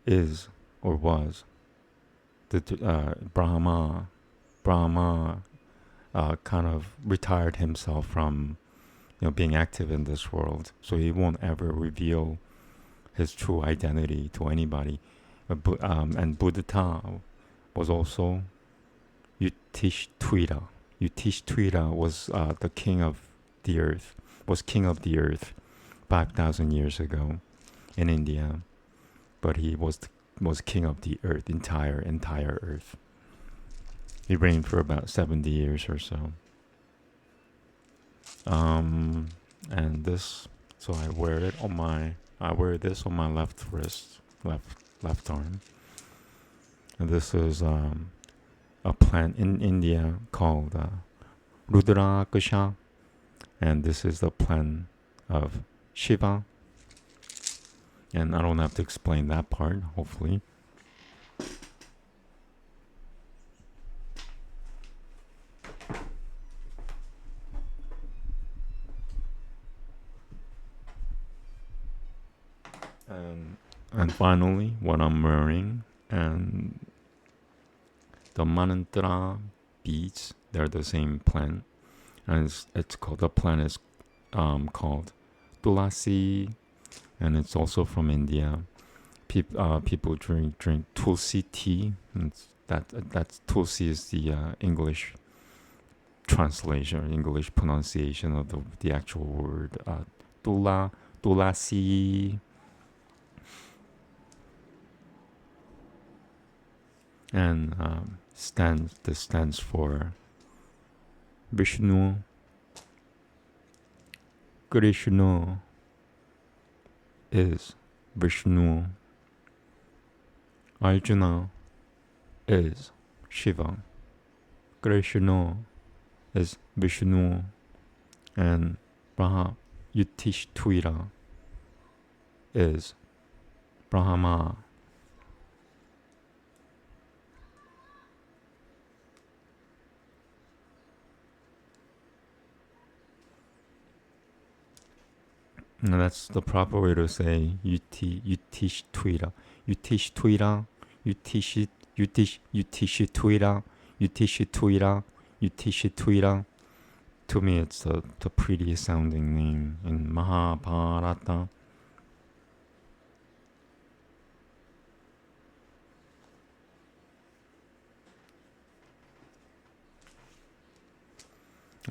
is or was the Brahma kind of retired himself from being active in this world, so he won't ever reveal his true identity to anybody. And Buddha was also Yudhishthira. Yudhishthira was the king of the earth. Was king of the earth 5,000 years ago in India, but he was king of the earth, entire earth. He reigned for about 70 years or so. And this, so I wear this on my left wrist, left arm. And this is a plant in India called Rudrakasha, and this is the plant of Shiva. And I don't have to explain that part, hopefully. And finally, what I'm wearing, and the mantra beads, they're the same plant, and it's called, the plant is called Tulasi, and it's also from India. People drink Tulsi tea. That's Tulsi is the English translation, English pronunciation of the actual word Tulasi. And this stands for Vishnu, Krishna is Vishnu, Arjuna is Shiva, Krishna is Vishnu, and Yudhishthira is Brahma. And that's the proper way to say Yudhishthira. Yudhishthira, Yudhishthira, Yudhishthira. To me, it's the prettiest sounding name in Mahabharata.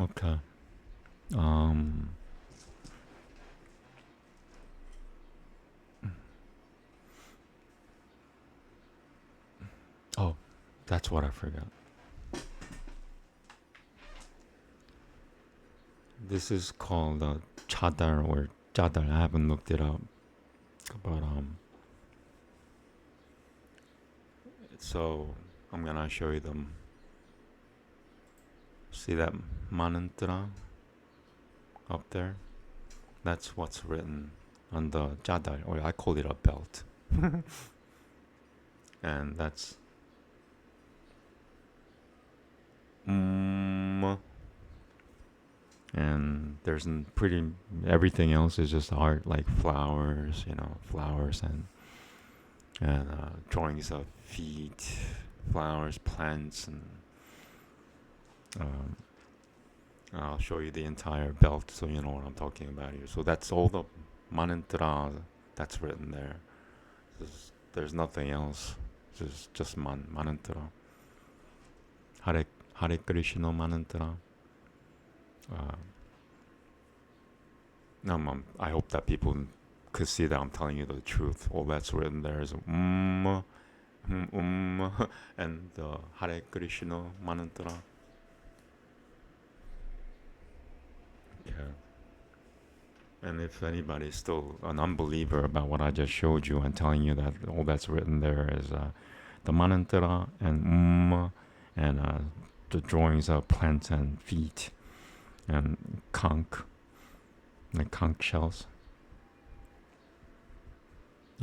Okay. Oh, that's what I forgot. This is called chadar or chadar. I haven't looked it up, but so I'm gonna show you them. See that mantra up there? That's what's written on the chadar, or I call it a belt. And that's and there's everything else is just art, like flowers, and drawings of feet, flowers, plants, and I'll show you the entire belt so you know what I'm talking about here. So that's all the mantra that's written there. There's nothing else. Just mantra. Hare Krishna mantra. I hope that people could see that I'm telling you the truth. All that's written there is and the Hare Krishna mantra. Yeah. And if anybody's still an unbeliever about what I just showed you and telling you that all that's written there is the mantra and and the drawings of plants and feet and conch, like conch shells.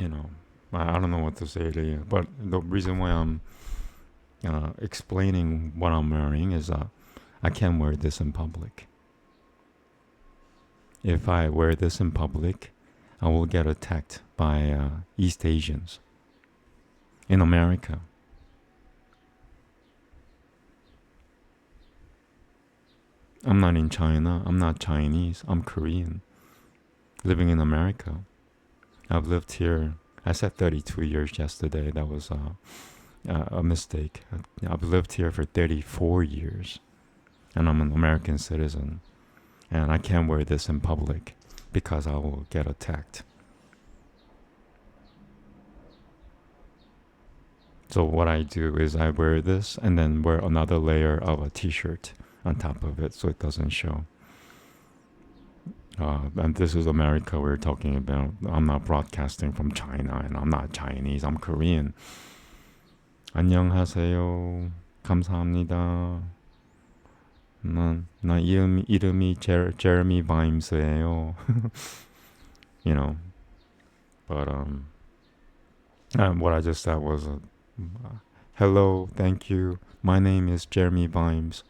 you know, I don't know what to say to you. But the reason why I'm explaining what I'm wearing is I can't wear this in public. If I wear this in public, I will get attacked by East Asians in America. I'm not in China. I'm not Chinese. I'm Korean, living in America. I've lived here. I said 32 years yesterday. That was a mistake. I've lived here for 34 years, and I'm an American citizen. And I can't wear this in public because I will get attacked. So what I do is I wear this and then wear another layer of a t-shirt on top of it so it doesn't show. And this is America we're talking about. I'm not broadcasting from China, and I'm not Chinese. I'm Korean. 안녕하세요. 감사합니다. 나 이름이 Jeremy Vimes예요. You know, but what I just said was hello, thank you. My name is Jeremy Vimes.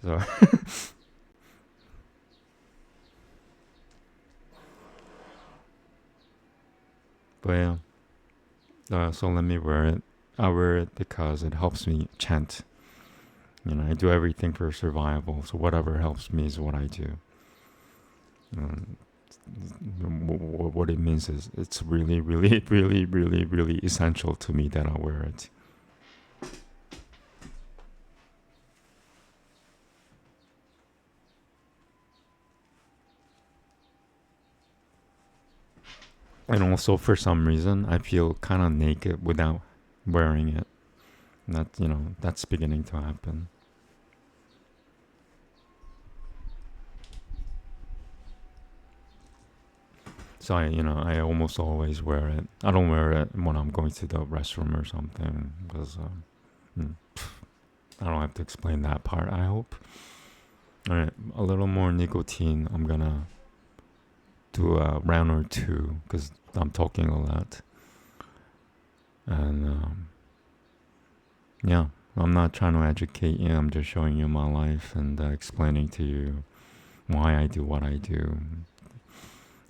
So but yeah, so let me wear it. I wear it because it helps me chant. You know, I do everything for survival, so whatever helps me is what I do. What it means is it's really, really, really, really, really essential to me that I wear it. And also, for some reason, I feel kind of naked without wearing it. And that, that's beginning to happen. So I almost always wear it. I don't wear it when I'm going to the restroom or something because I don't have to explain that part, I hope. All right, a little more nicotine. I'm gonna do a round or two because I'm talking a lot. And yeah, I'm not trying to educate you. I'm just showing you my life and explaining to you why I do what I do.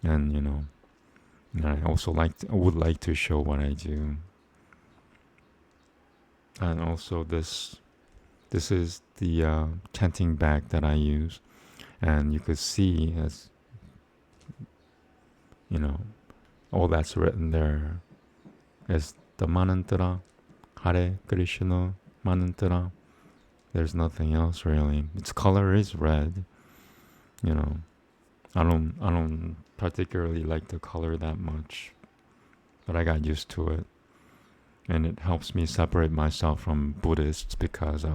And I also would like to show what I do. And also this is the chanting bag that I use, and you could see as all that's written there is the mantra, Hare Krishna mantra. There's nothing else really. Its color is red. I don't particularly like the color that much, but I got used to it, and it helps me separate myself from Buddhists because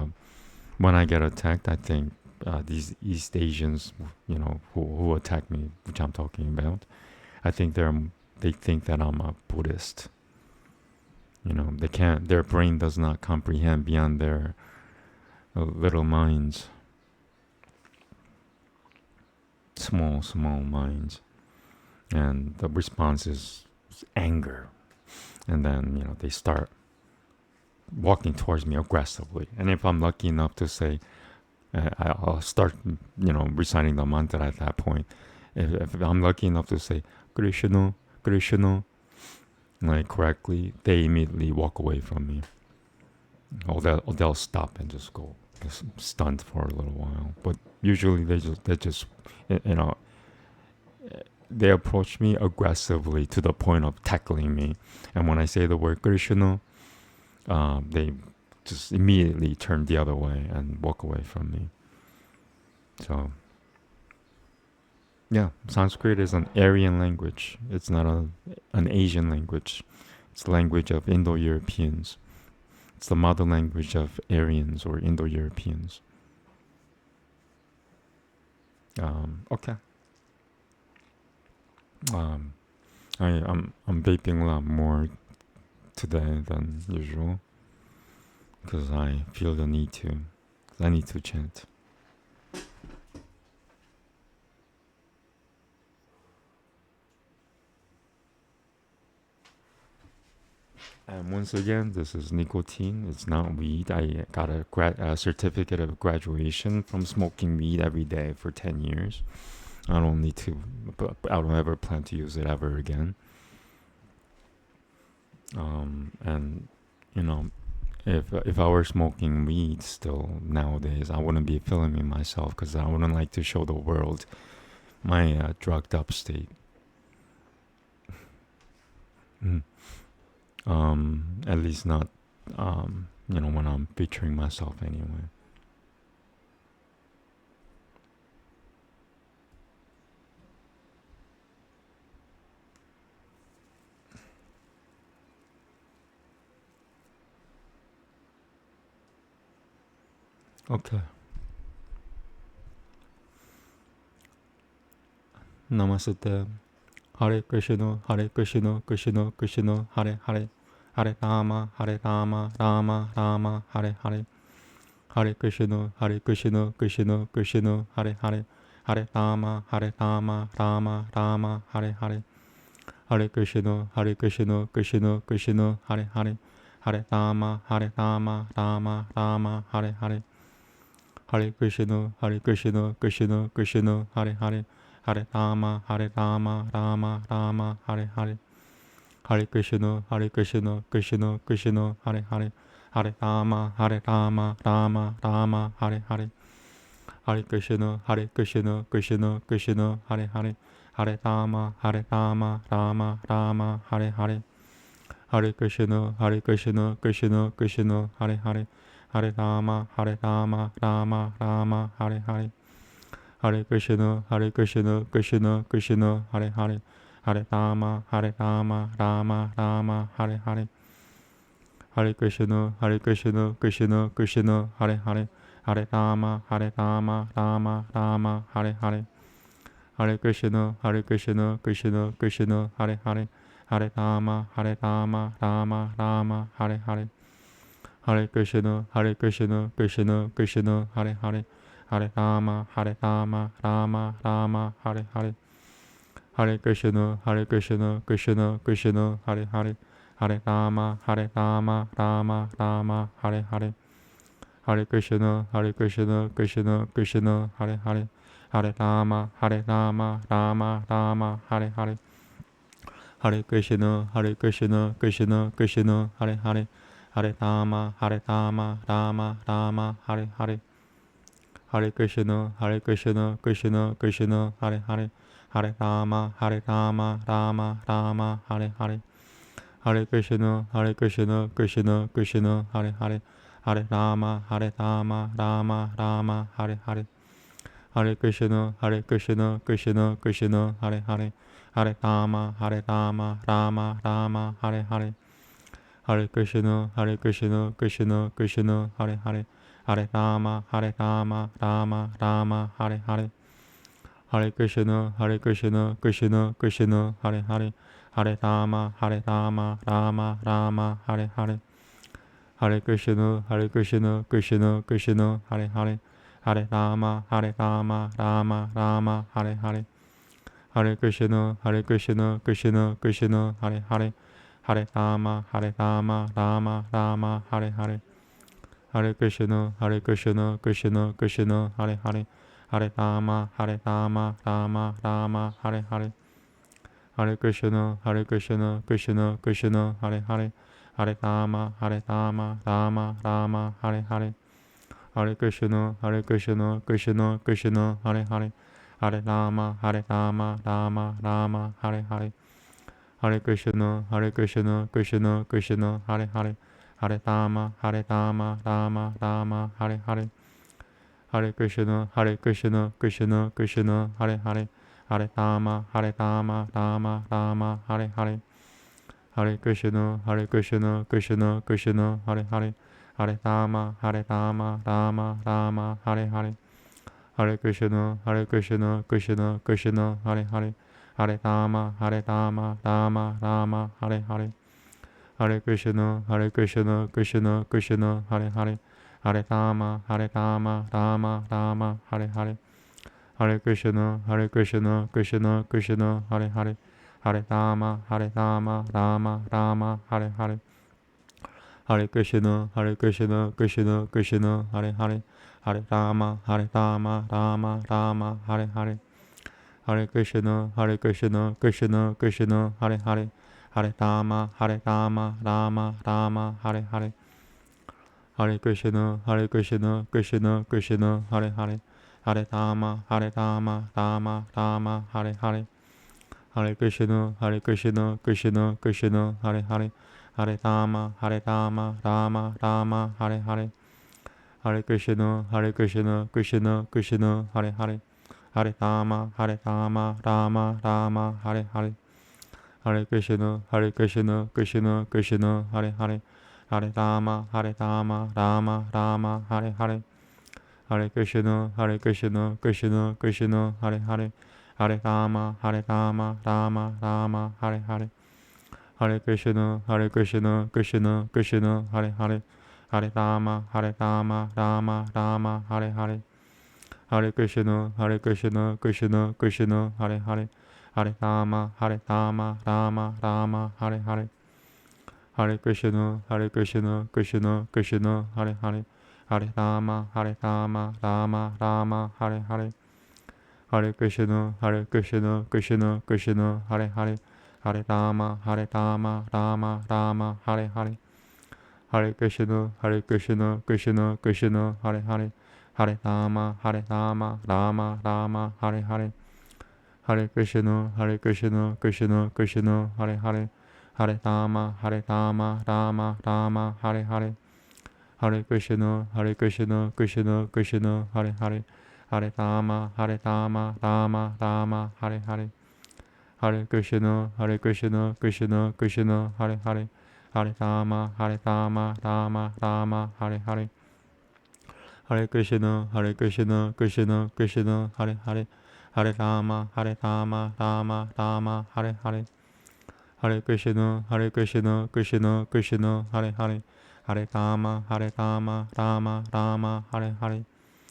when I get attacked, I think these East Asians, who attack me, which I'm talking about, I think they think that I'm a Buddhist. They can't. Their brain does not comprehend beyond their little minds, small minds, and the response is anger, and then they start walking towards me aggressively. And if I'm lucky enough to say, I'll start, reciting the mantra at that point. If I'm lucky enough to say Krishna, Krishna, like correctly, they immediately walk away from me. Or they'll stop and just go stunned for a little while. But usually they just they approach me aggressively to the point of tackling me. And when I say the word Krishna, they just immediately turn the other way and walk away from me. So, yeah, Sanskrit is an Aryan language. It's not an Asian language. It's the language of Indo-Europeans. It's the mother language of Aryans or Indo-Europeans. Okay. I'm vaping a lot more today than usual because I feel the need to. I need to chant. And once again, this is nicotine. It's not weed. I got a certificate of graduation from smoking weed every day for 10 years. I don't need to, but I don't ever plan to use it ever again. And you know, if I were smoking weed still nowadays, I wouldn't be filming myself because I wouldn't like to show the world my drugged up state. At least not, when I'm featuring myself anyway. Okay. Namaste. Hare Krishna, Hare Krishna, Krishna Krishna, Hare Hare, Hare Rama, Rama Rama, Hare Hare, Hare Krishna, Hare Krishna, Krishna Krishna, Hare Hare, Hare Rama, Rama Rama, Hare Hare, Hare Krishna, Krishna Krishna, Hare Hare, Hare Rama, Rama Rama, Hare Hare, Hare Krishna, Krishna Krishna, Hare Hare, Hare Rama, Rama Rama, Hare Hare, Hare Krishna, Krishna Krishna, Hare Hare, Hare Rama, Rama Rama, Hare Hare, Hare Krishna, Krishna Krishna, Hare Hare, Hare Rama, Rama Rama, Hare Hare, Hare Krishna, Krishna Krishna, Hare Hare, Hare Rama, Rama Rama, Hare Hare, Hare Krishna, Krishna Krishna, Hare Hare, Hare Rama, Rama Rama, Hare Hare, Hare Krishna, Krishna Krishna, Hare Hare, Hare Rama, Rama Rama, Hare Hare, Hare Krishna, Krishna Krishna, Hare Hare, Hare Rama, Rama Rama, Hare Hare, Hare Krishna, Krishna Krishna, Hare Hare, Hare Rama, Rama Rama, Hare Hare, Hare Krishna, Krishna Krishna, Hare Hare, Hare Rama, Rama Rama, Hare Hare, Hare Krishna, Krishna Krishna, Hare Hare, Hare Rama, Rama Rama, Hare Hare, Hare Krishna, Krishna Krishna, Hare Hare, Hare Rama, Rama Rama, Hare Hare, Hare Krishna, Krishna Krishna, Hare Hare, Hare Rama, Rama Rama, Hare Hare, Hare Krishna, Krishna Krishna, Hare Hare, Hare Rama, Rama Rama, Hare Hare, Hare Krishna, Krishna Krishna, Hare Hare, Hare Rama, Rama Rama, Hare Hare, Hare Krishna, Krishna Krishna, Hare Hare, Hare Rama, Rama Rama, Hare Hare, Hare Krishna, Krishna Krishna, Hare Hare, Hare Rama, Rama Rama, Hare Hare, Hare Krishna, Krishna Krishna, Hare Hare, Hare Rama, Rama Rama, Hare Hare, Hare Krishna, Krishna Krishna, Hare Hare, Hare Rama, Rama Rama, Hare Hare, Hare Krishna, Krishna Krishna, Hare Hare, Hare Rama, Rama Rama, Hare Hare, Hare Krishna, Krishna Krishna, Hare Hare, Hare Rama, Rama Rama, Hare Hare, Hare Krishna, Krishna Krishna, Hare Hare, Hare Rama, Rama Rama, Hare Hare, Hare Krishna, Krishna Krishna, Hare Hare, Hare Rama, Rama Rama, Hare Hare, Hare Krishna, Krishna Krishna, Hare Hare, Hare Rama, Rama Rama, Hare Hare, Hare Krishna, Krishna Krishna, Hare Hare, Hare Rama, Rama Rama, Hare Hare, Hare Krishna, Krishna Krishna, Hare Hare, Hare Rama, Rama Rama, Hare Hare, Hare Krishna, Krishna Krishna, Hare Hare, Hare Rama, Rama Rama, Hare Hare, Hare Krishna, Krishna Krishna, Hare Hare, Hare Rama, Rama Rama, Hare Hare, Hare Krishna, Hare Krishna, Krishna Krishna, Hare Hare, Hare Rama, Rama Rama, Hare Hare. Hare Krishna, Krishna Krishna, Hare Hare, Hare Rama, Rama Rama, Hare Hare. Hare Krishna, Krishna Krishna, Hare Hare, Hare Rama, Rama Rama, Hare Hare. Hare Krishna, Krishna Krishna, Hare Hare, Hare Rama, Rama Rama, Hare Hare. Hare Krishna, Krishna Krishna, Hare Hare, Hare Rama, Rama Rama, Hare Hare. Hare Krishna, Krishna Krishna, Hare Hare, Hare Rama, Rama Rama, Hare Hare. Hare Krishna, Krishna Krishna, Hare Hare, Hare Rama, Rama Rama, Hare Hare. Hare Krishna, Krishna Krishna, Hare Hare, Hare Rama, Rama Rama, Hare Hare. Hare Krishna, Krishna Krishna, Hare Hare, Hare Rama, Rama Rama, Hare Hare. Hare Krishna, Krishna Krishna, Hare Hare, Hare Rama, Rama Rama, Hare Hare. Hare Krishna, Krishna Krishna, Hare Hare, Hare Rama, Rama Rama, Hare Hare. Hare Krishna, Krishna Krishna, Hare Hare, Hare Rama, Rama Rama, Hare Hare. Hare Krishna, Krishna Krishna, Hare Hare, Hare Rama, Rama Rama, Hare Hare. Hare Krishna, Krishna Krishna, Hare Hare, Hare Rama, Rama Rama, Hare Hare. Hare Krishna, Krishna Krishna, Hare Hare, Hare Rama, Rama Rama, Hare Hare. Hare Krishna, Krishna Krishna, Hare Hare, Hare Rama, Rama Rama, Hare Hare. Hare Krishna, Krishna Krishna, Hare Hare, Hare Rama, Rama Rama, Hare Hare.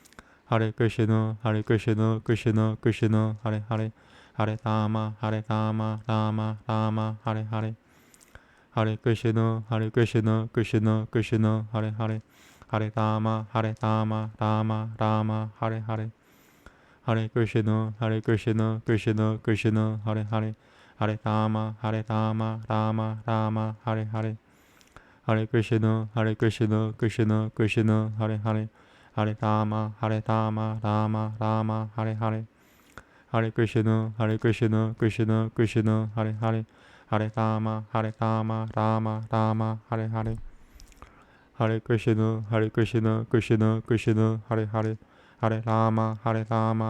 Hare Krishna, Krishna Krishna, Hare Hare, Hare Rama, Rama Rama, Hare Hare. Hare Krishna, Krishna Krishna, Hare Hare, Hare Rama, Rama Rama, Hare Hare. Hare Krishna, Krishna Krishna, Hare Hare, Hare Rama, Rama Rama, Hare Hare. Hare Krishna, Krishna Krishna, Hare Hare, Hare Rama, Rama Rama, Hare Hare. Hare Krishna, Krishna Krishna, Hare Hare, Hare Rama, Rama Rama, Hare Hare. Hare Krishna, Krishna Krishna, Hare Hare, Hare Rama,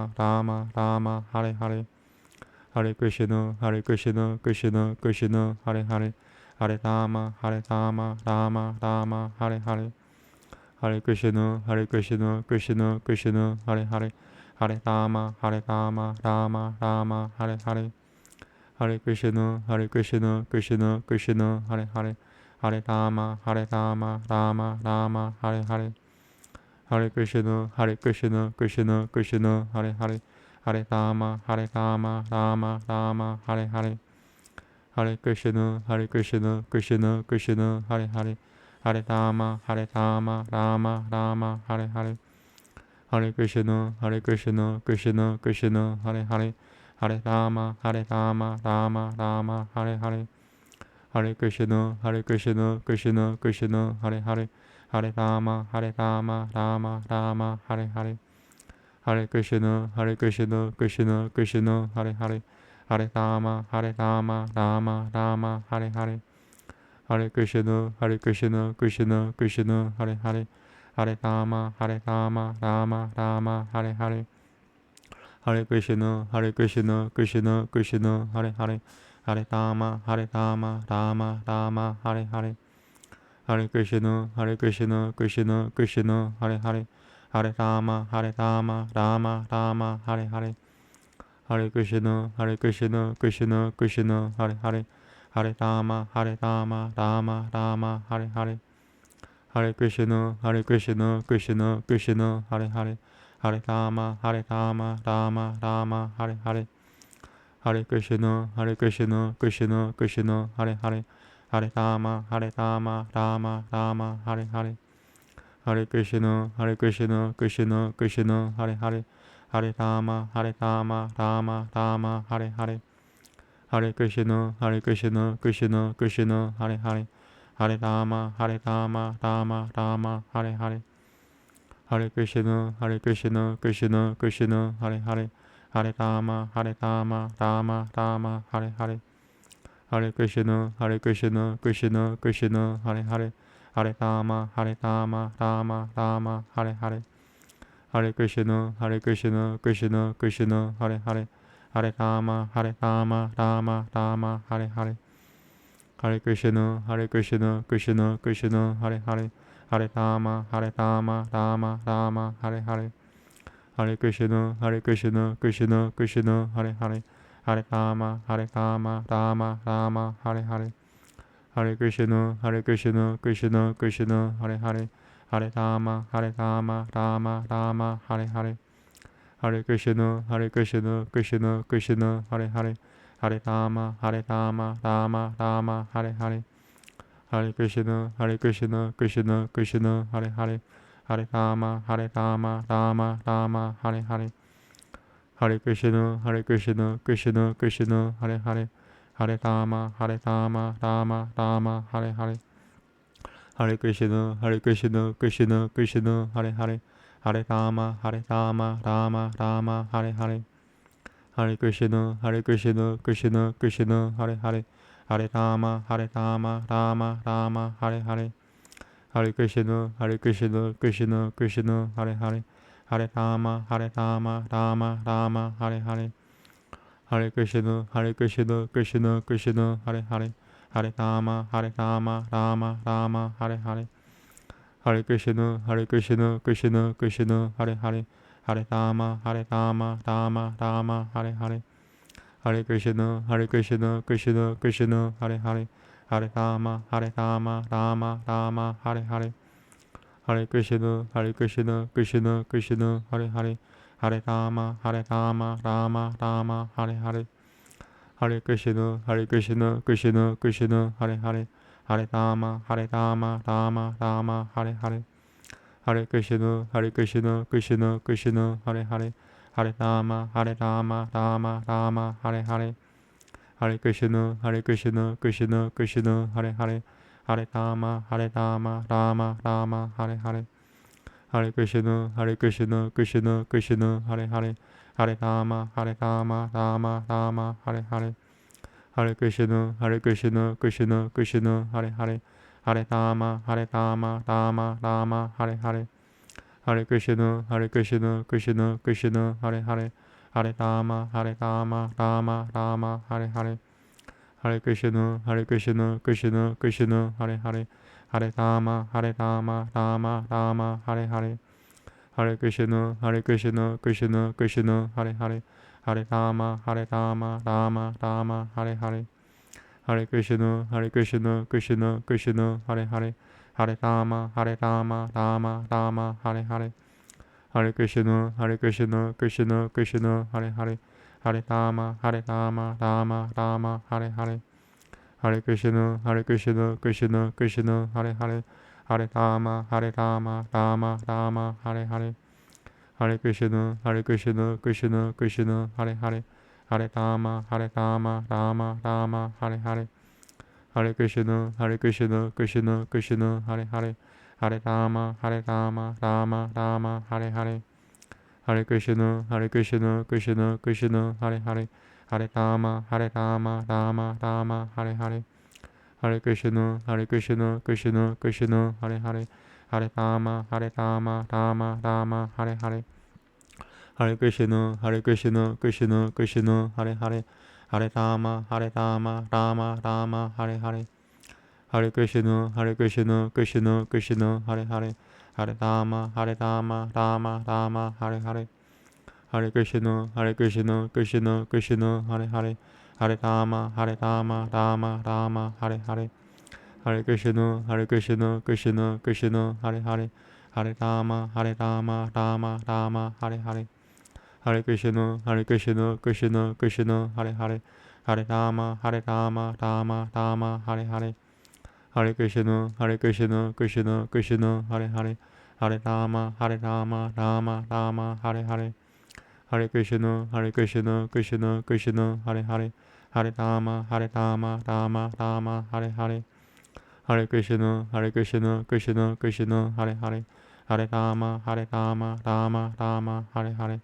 Rama Rama, Hare Hare. Hare Krishna, Krishna Krishna, Hare Hare, Hare Rama, Rama Rama, Hare Hare. Hare Krishna, Krishna Krishna, Hare Hare, Hare Rama, Rama Rama, Hare Hare. Hare Krishna, Krishna Krishna, Hare Hare, Hare Rama, Rama Rama, Hare Hare. Hare Krishna, Krishna Krishna, Hare Hare, Hare Rama, Rama Rama, Hare Hare. Hare Krishna, Krishna Krishna, Hare Hare, Hare Rama, Rama Rama, Hare Hare. Hare Krishna, Krishna Krishna, Hare Hare, Hare Rama, Rama Rama, Hare Hare. Hare Krishna, Krishna Krishna, Hare Hare, Hare Rama, Rama Rama, Hare Hare. Hare Krishna, Krishna Krishna, Hare Hare, Hare Rama, Rama Rama, Hare Hare. Hare Krishna, Krishna Krishna, Hare Hare, Hare Rama, Rama Rama, Hare Hare. Hare Krishna, Krishna Krishna, Hare Hare, Hare Rama, Rama Rama, Hare Hare. Hare Krishna, Krishna Krishna, Hare Hare, Hare Rama, Rama Rama, Hare Hare. Hare Krishna, Krishna Krishna, Hare Hare, Hare Rama, Rama Rama, Hare Hare. Hare Krishna, Krishna Krishna, Hare Hare, Hare Rama, Rama Rama, Hare Hare. Hare Krishna, Krishna Krishna, Hare Hare, Hare Rama, Hare Rama, Rama Rama, Hare Hare. Hare Krishna, Krishna Krishna, Hare Hare. Hare Rama, Rama Rama, Hare Hare. Hare Krishna, Krishna Krishna, Hare Hare. Hare Rama, Rama Rama, Hare Hare. Hare Krishna, Krishna Krishna, Hare Hare. Hare Rama, Rama Rama, Hare Hare. Hare Krishna, Krishna Krishna, Hare Hare. Hare Rama, Rama Rama, Hare Hare. Hare Krishna, Krishna Krishna, Hare Hare. Hare Rama, Rama Rama, Hare Hare. Hare Krishna, Krishna Krishna, Hare Hare. Hare Rama, Rama Rama, Hare Hare. Hare Krishna, Krishna Krishna, Hare Hare. Hare Rama, Rama Rama, Hare Hare. Hare Krishna, Krishna Krishna, Hare Hare. Hare Rama, Rama Rama, Hare Hare. Hare Krishna, Krishna Krishna, Hare Hare. Hare Rama, Rama Rama, Hare Hare. Hare Krishna, Krishna Krishna, Hare Hare. Hare Rama, Rama Rama, Hare Hare. Hare Krishna, Krishna Krishna, Hare Hare. Hare Rama, Rama Rama, Hare Hare. Hare Krishna, Krishna Krishna, Hare Hare. Hare Rama, Rama Rama, Hare Hare. Hare Krishna, Krishna Krishna, Hare Hare. Hare Rama, Rama Rama, Hare Hare. Hare Krishna, Krishna Krishna, Hare Hare. Hare Rama, Rama Rama, Hare Hare. Hare Krishna, Krishna Krishna, Hare Hare. Hare Rama, Rama Rama, Hare Hare. Hare Krishna, Krishna Krishna, Hare Hare. Hare Rama, Rama Rama, Hare Hare. Hare Krishna, Krishna Krishna, Hare Hare. Hare Rama, Rama Rama, Hare Hare. Hare Krishna, Krishna Krishna, Hare Hare. Hare Rama, Rama Rama, Hare Hare. Hare Krishna, Krishna Krishna, Hare Hare. Hare Rama, Rama Rama, Hare Hare. Hare Krishna, Krishna Krishna, Hare Hare. Hare Rama, Rama Rama, Hare Hare. Hare Krishna, Krishna Krishna, Hare Hare. Hare Rama, Rama Rama, Hare Hare. Hare Krishna, Krishna Krishna, Hare Hare. Hare Rama, Rama Rama, Hare Hare. Hare Krishna, Krishna Krishna, Hare Hare. Hare Rama, Rama Rama, Hare Hare. Hare Krishna, Krishna Krishna, Hare Hare. Hare Rama, Rama Rama, Hare Hare. Hare Krishna, Krishna Krishna, Hare Hare. Hare Rama, Rama Rama, Hare Hare. Hare Krishna, Krishna Krishna, Hare Hare. Hare Rama, Rama Rama, Hare Hare. Hare Krishna, Krishna Krishna, Hare Hare. Hare Rama, Rama Rama, Hare Hare. Hare Krishna, Krishna Krishna, Hare Hare. Hare Rama, Rama Rama, Hare Hare. Hare Krishna, Krishna Krishna, Hare Hare. Hare Rama, Rama Rama, Hare Hare. Hare Krishna, Krishna Krishna, Hare Hare. Hare Rama, Rama Rama, Hare Hare. Hare Krishna, Krishna Krishna, Hare Hare. Hare Rama, Rama Rama, Hare Hare. Hare Krishna, Krishna Krishna, Hare Hare. Hare Rama, Rama Rama, Hare Hare. Hare Krishna, Krishna Krishna, Hare Hare. Hare Rama, Rama Rama, Hare Hare. Hare Krishna, Krishna Krishna, Hare Hare. Hare Rama, Rama Rama, Hare Hare. Hare Krishna, Krishna Krishna, Hare Hare. Hare Rama, Rama Rama, Hare Hare. Hare Krishna, Krishna Krishna, Hare Hare. Hare Rama, Rama Rama, Hare Hare. Hare Krishna, Krishna Krishna, Hare Hare. Hare Rama, Rama Rama, Hare Hare. Hare Krishna, Krishna Krishna, Hare Hare. Hare Rama, Rama Rama, Hare Hare. Hare Krishna, Hare Krishna, Krishna Krishna, Hare Hare, Hare Rama, Rama Rama, Hare Hare, Hare Krishna, Hare Krishna, Krishna Krishna, Hare Hare, Hare Rama, Rama Rama, Hare Hare, Hare Krishna, Hare Krishna, Krishna Krishna, Hare Hare, Hare Rama, Rama Rama, Hare Hare,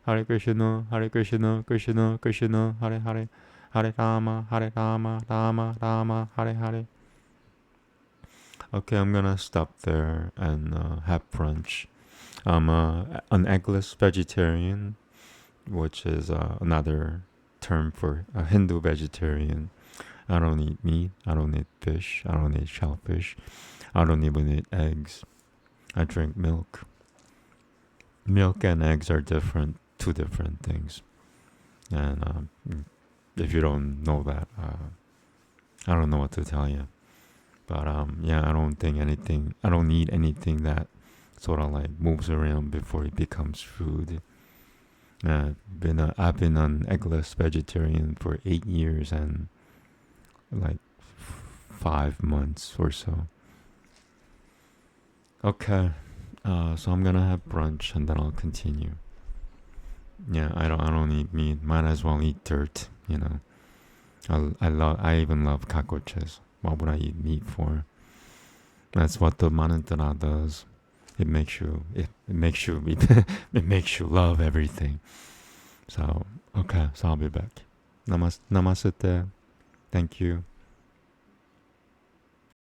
Hare Krishna, Hare Krishna, Krishna Krishna, Hare Hare, Hare Rama, Rama Rama, Hare Hare. Okay, I'm gonna stop there and have brunch. I'm an eggless vegetarian, which is another term for a Hindu vegetarian. I don't eat meat, I don't eat fish, I don't eat shellfish, I don't even eat eggs. I drink milk. Milk and eggs are different, two different things. And if you don't know that, I don't know what to tell you. But yeah, I don't need anything that sort of like moves around before it becomes food. I've been an eggless vegetarian for 8 years and like 5 months or so. Okay, so I'm gonna have brunch and then I'll continue. Yeah, I don't eat meat. Might as well eat dirt. You know, I even love cockroaches. What would I eat meat for? That's what the mantra does. It makes you it makes you love everything. So okay, so I'll be back. Namaste. Thank you.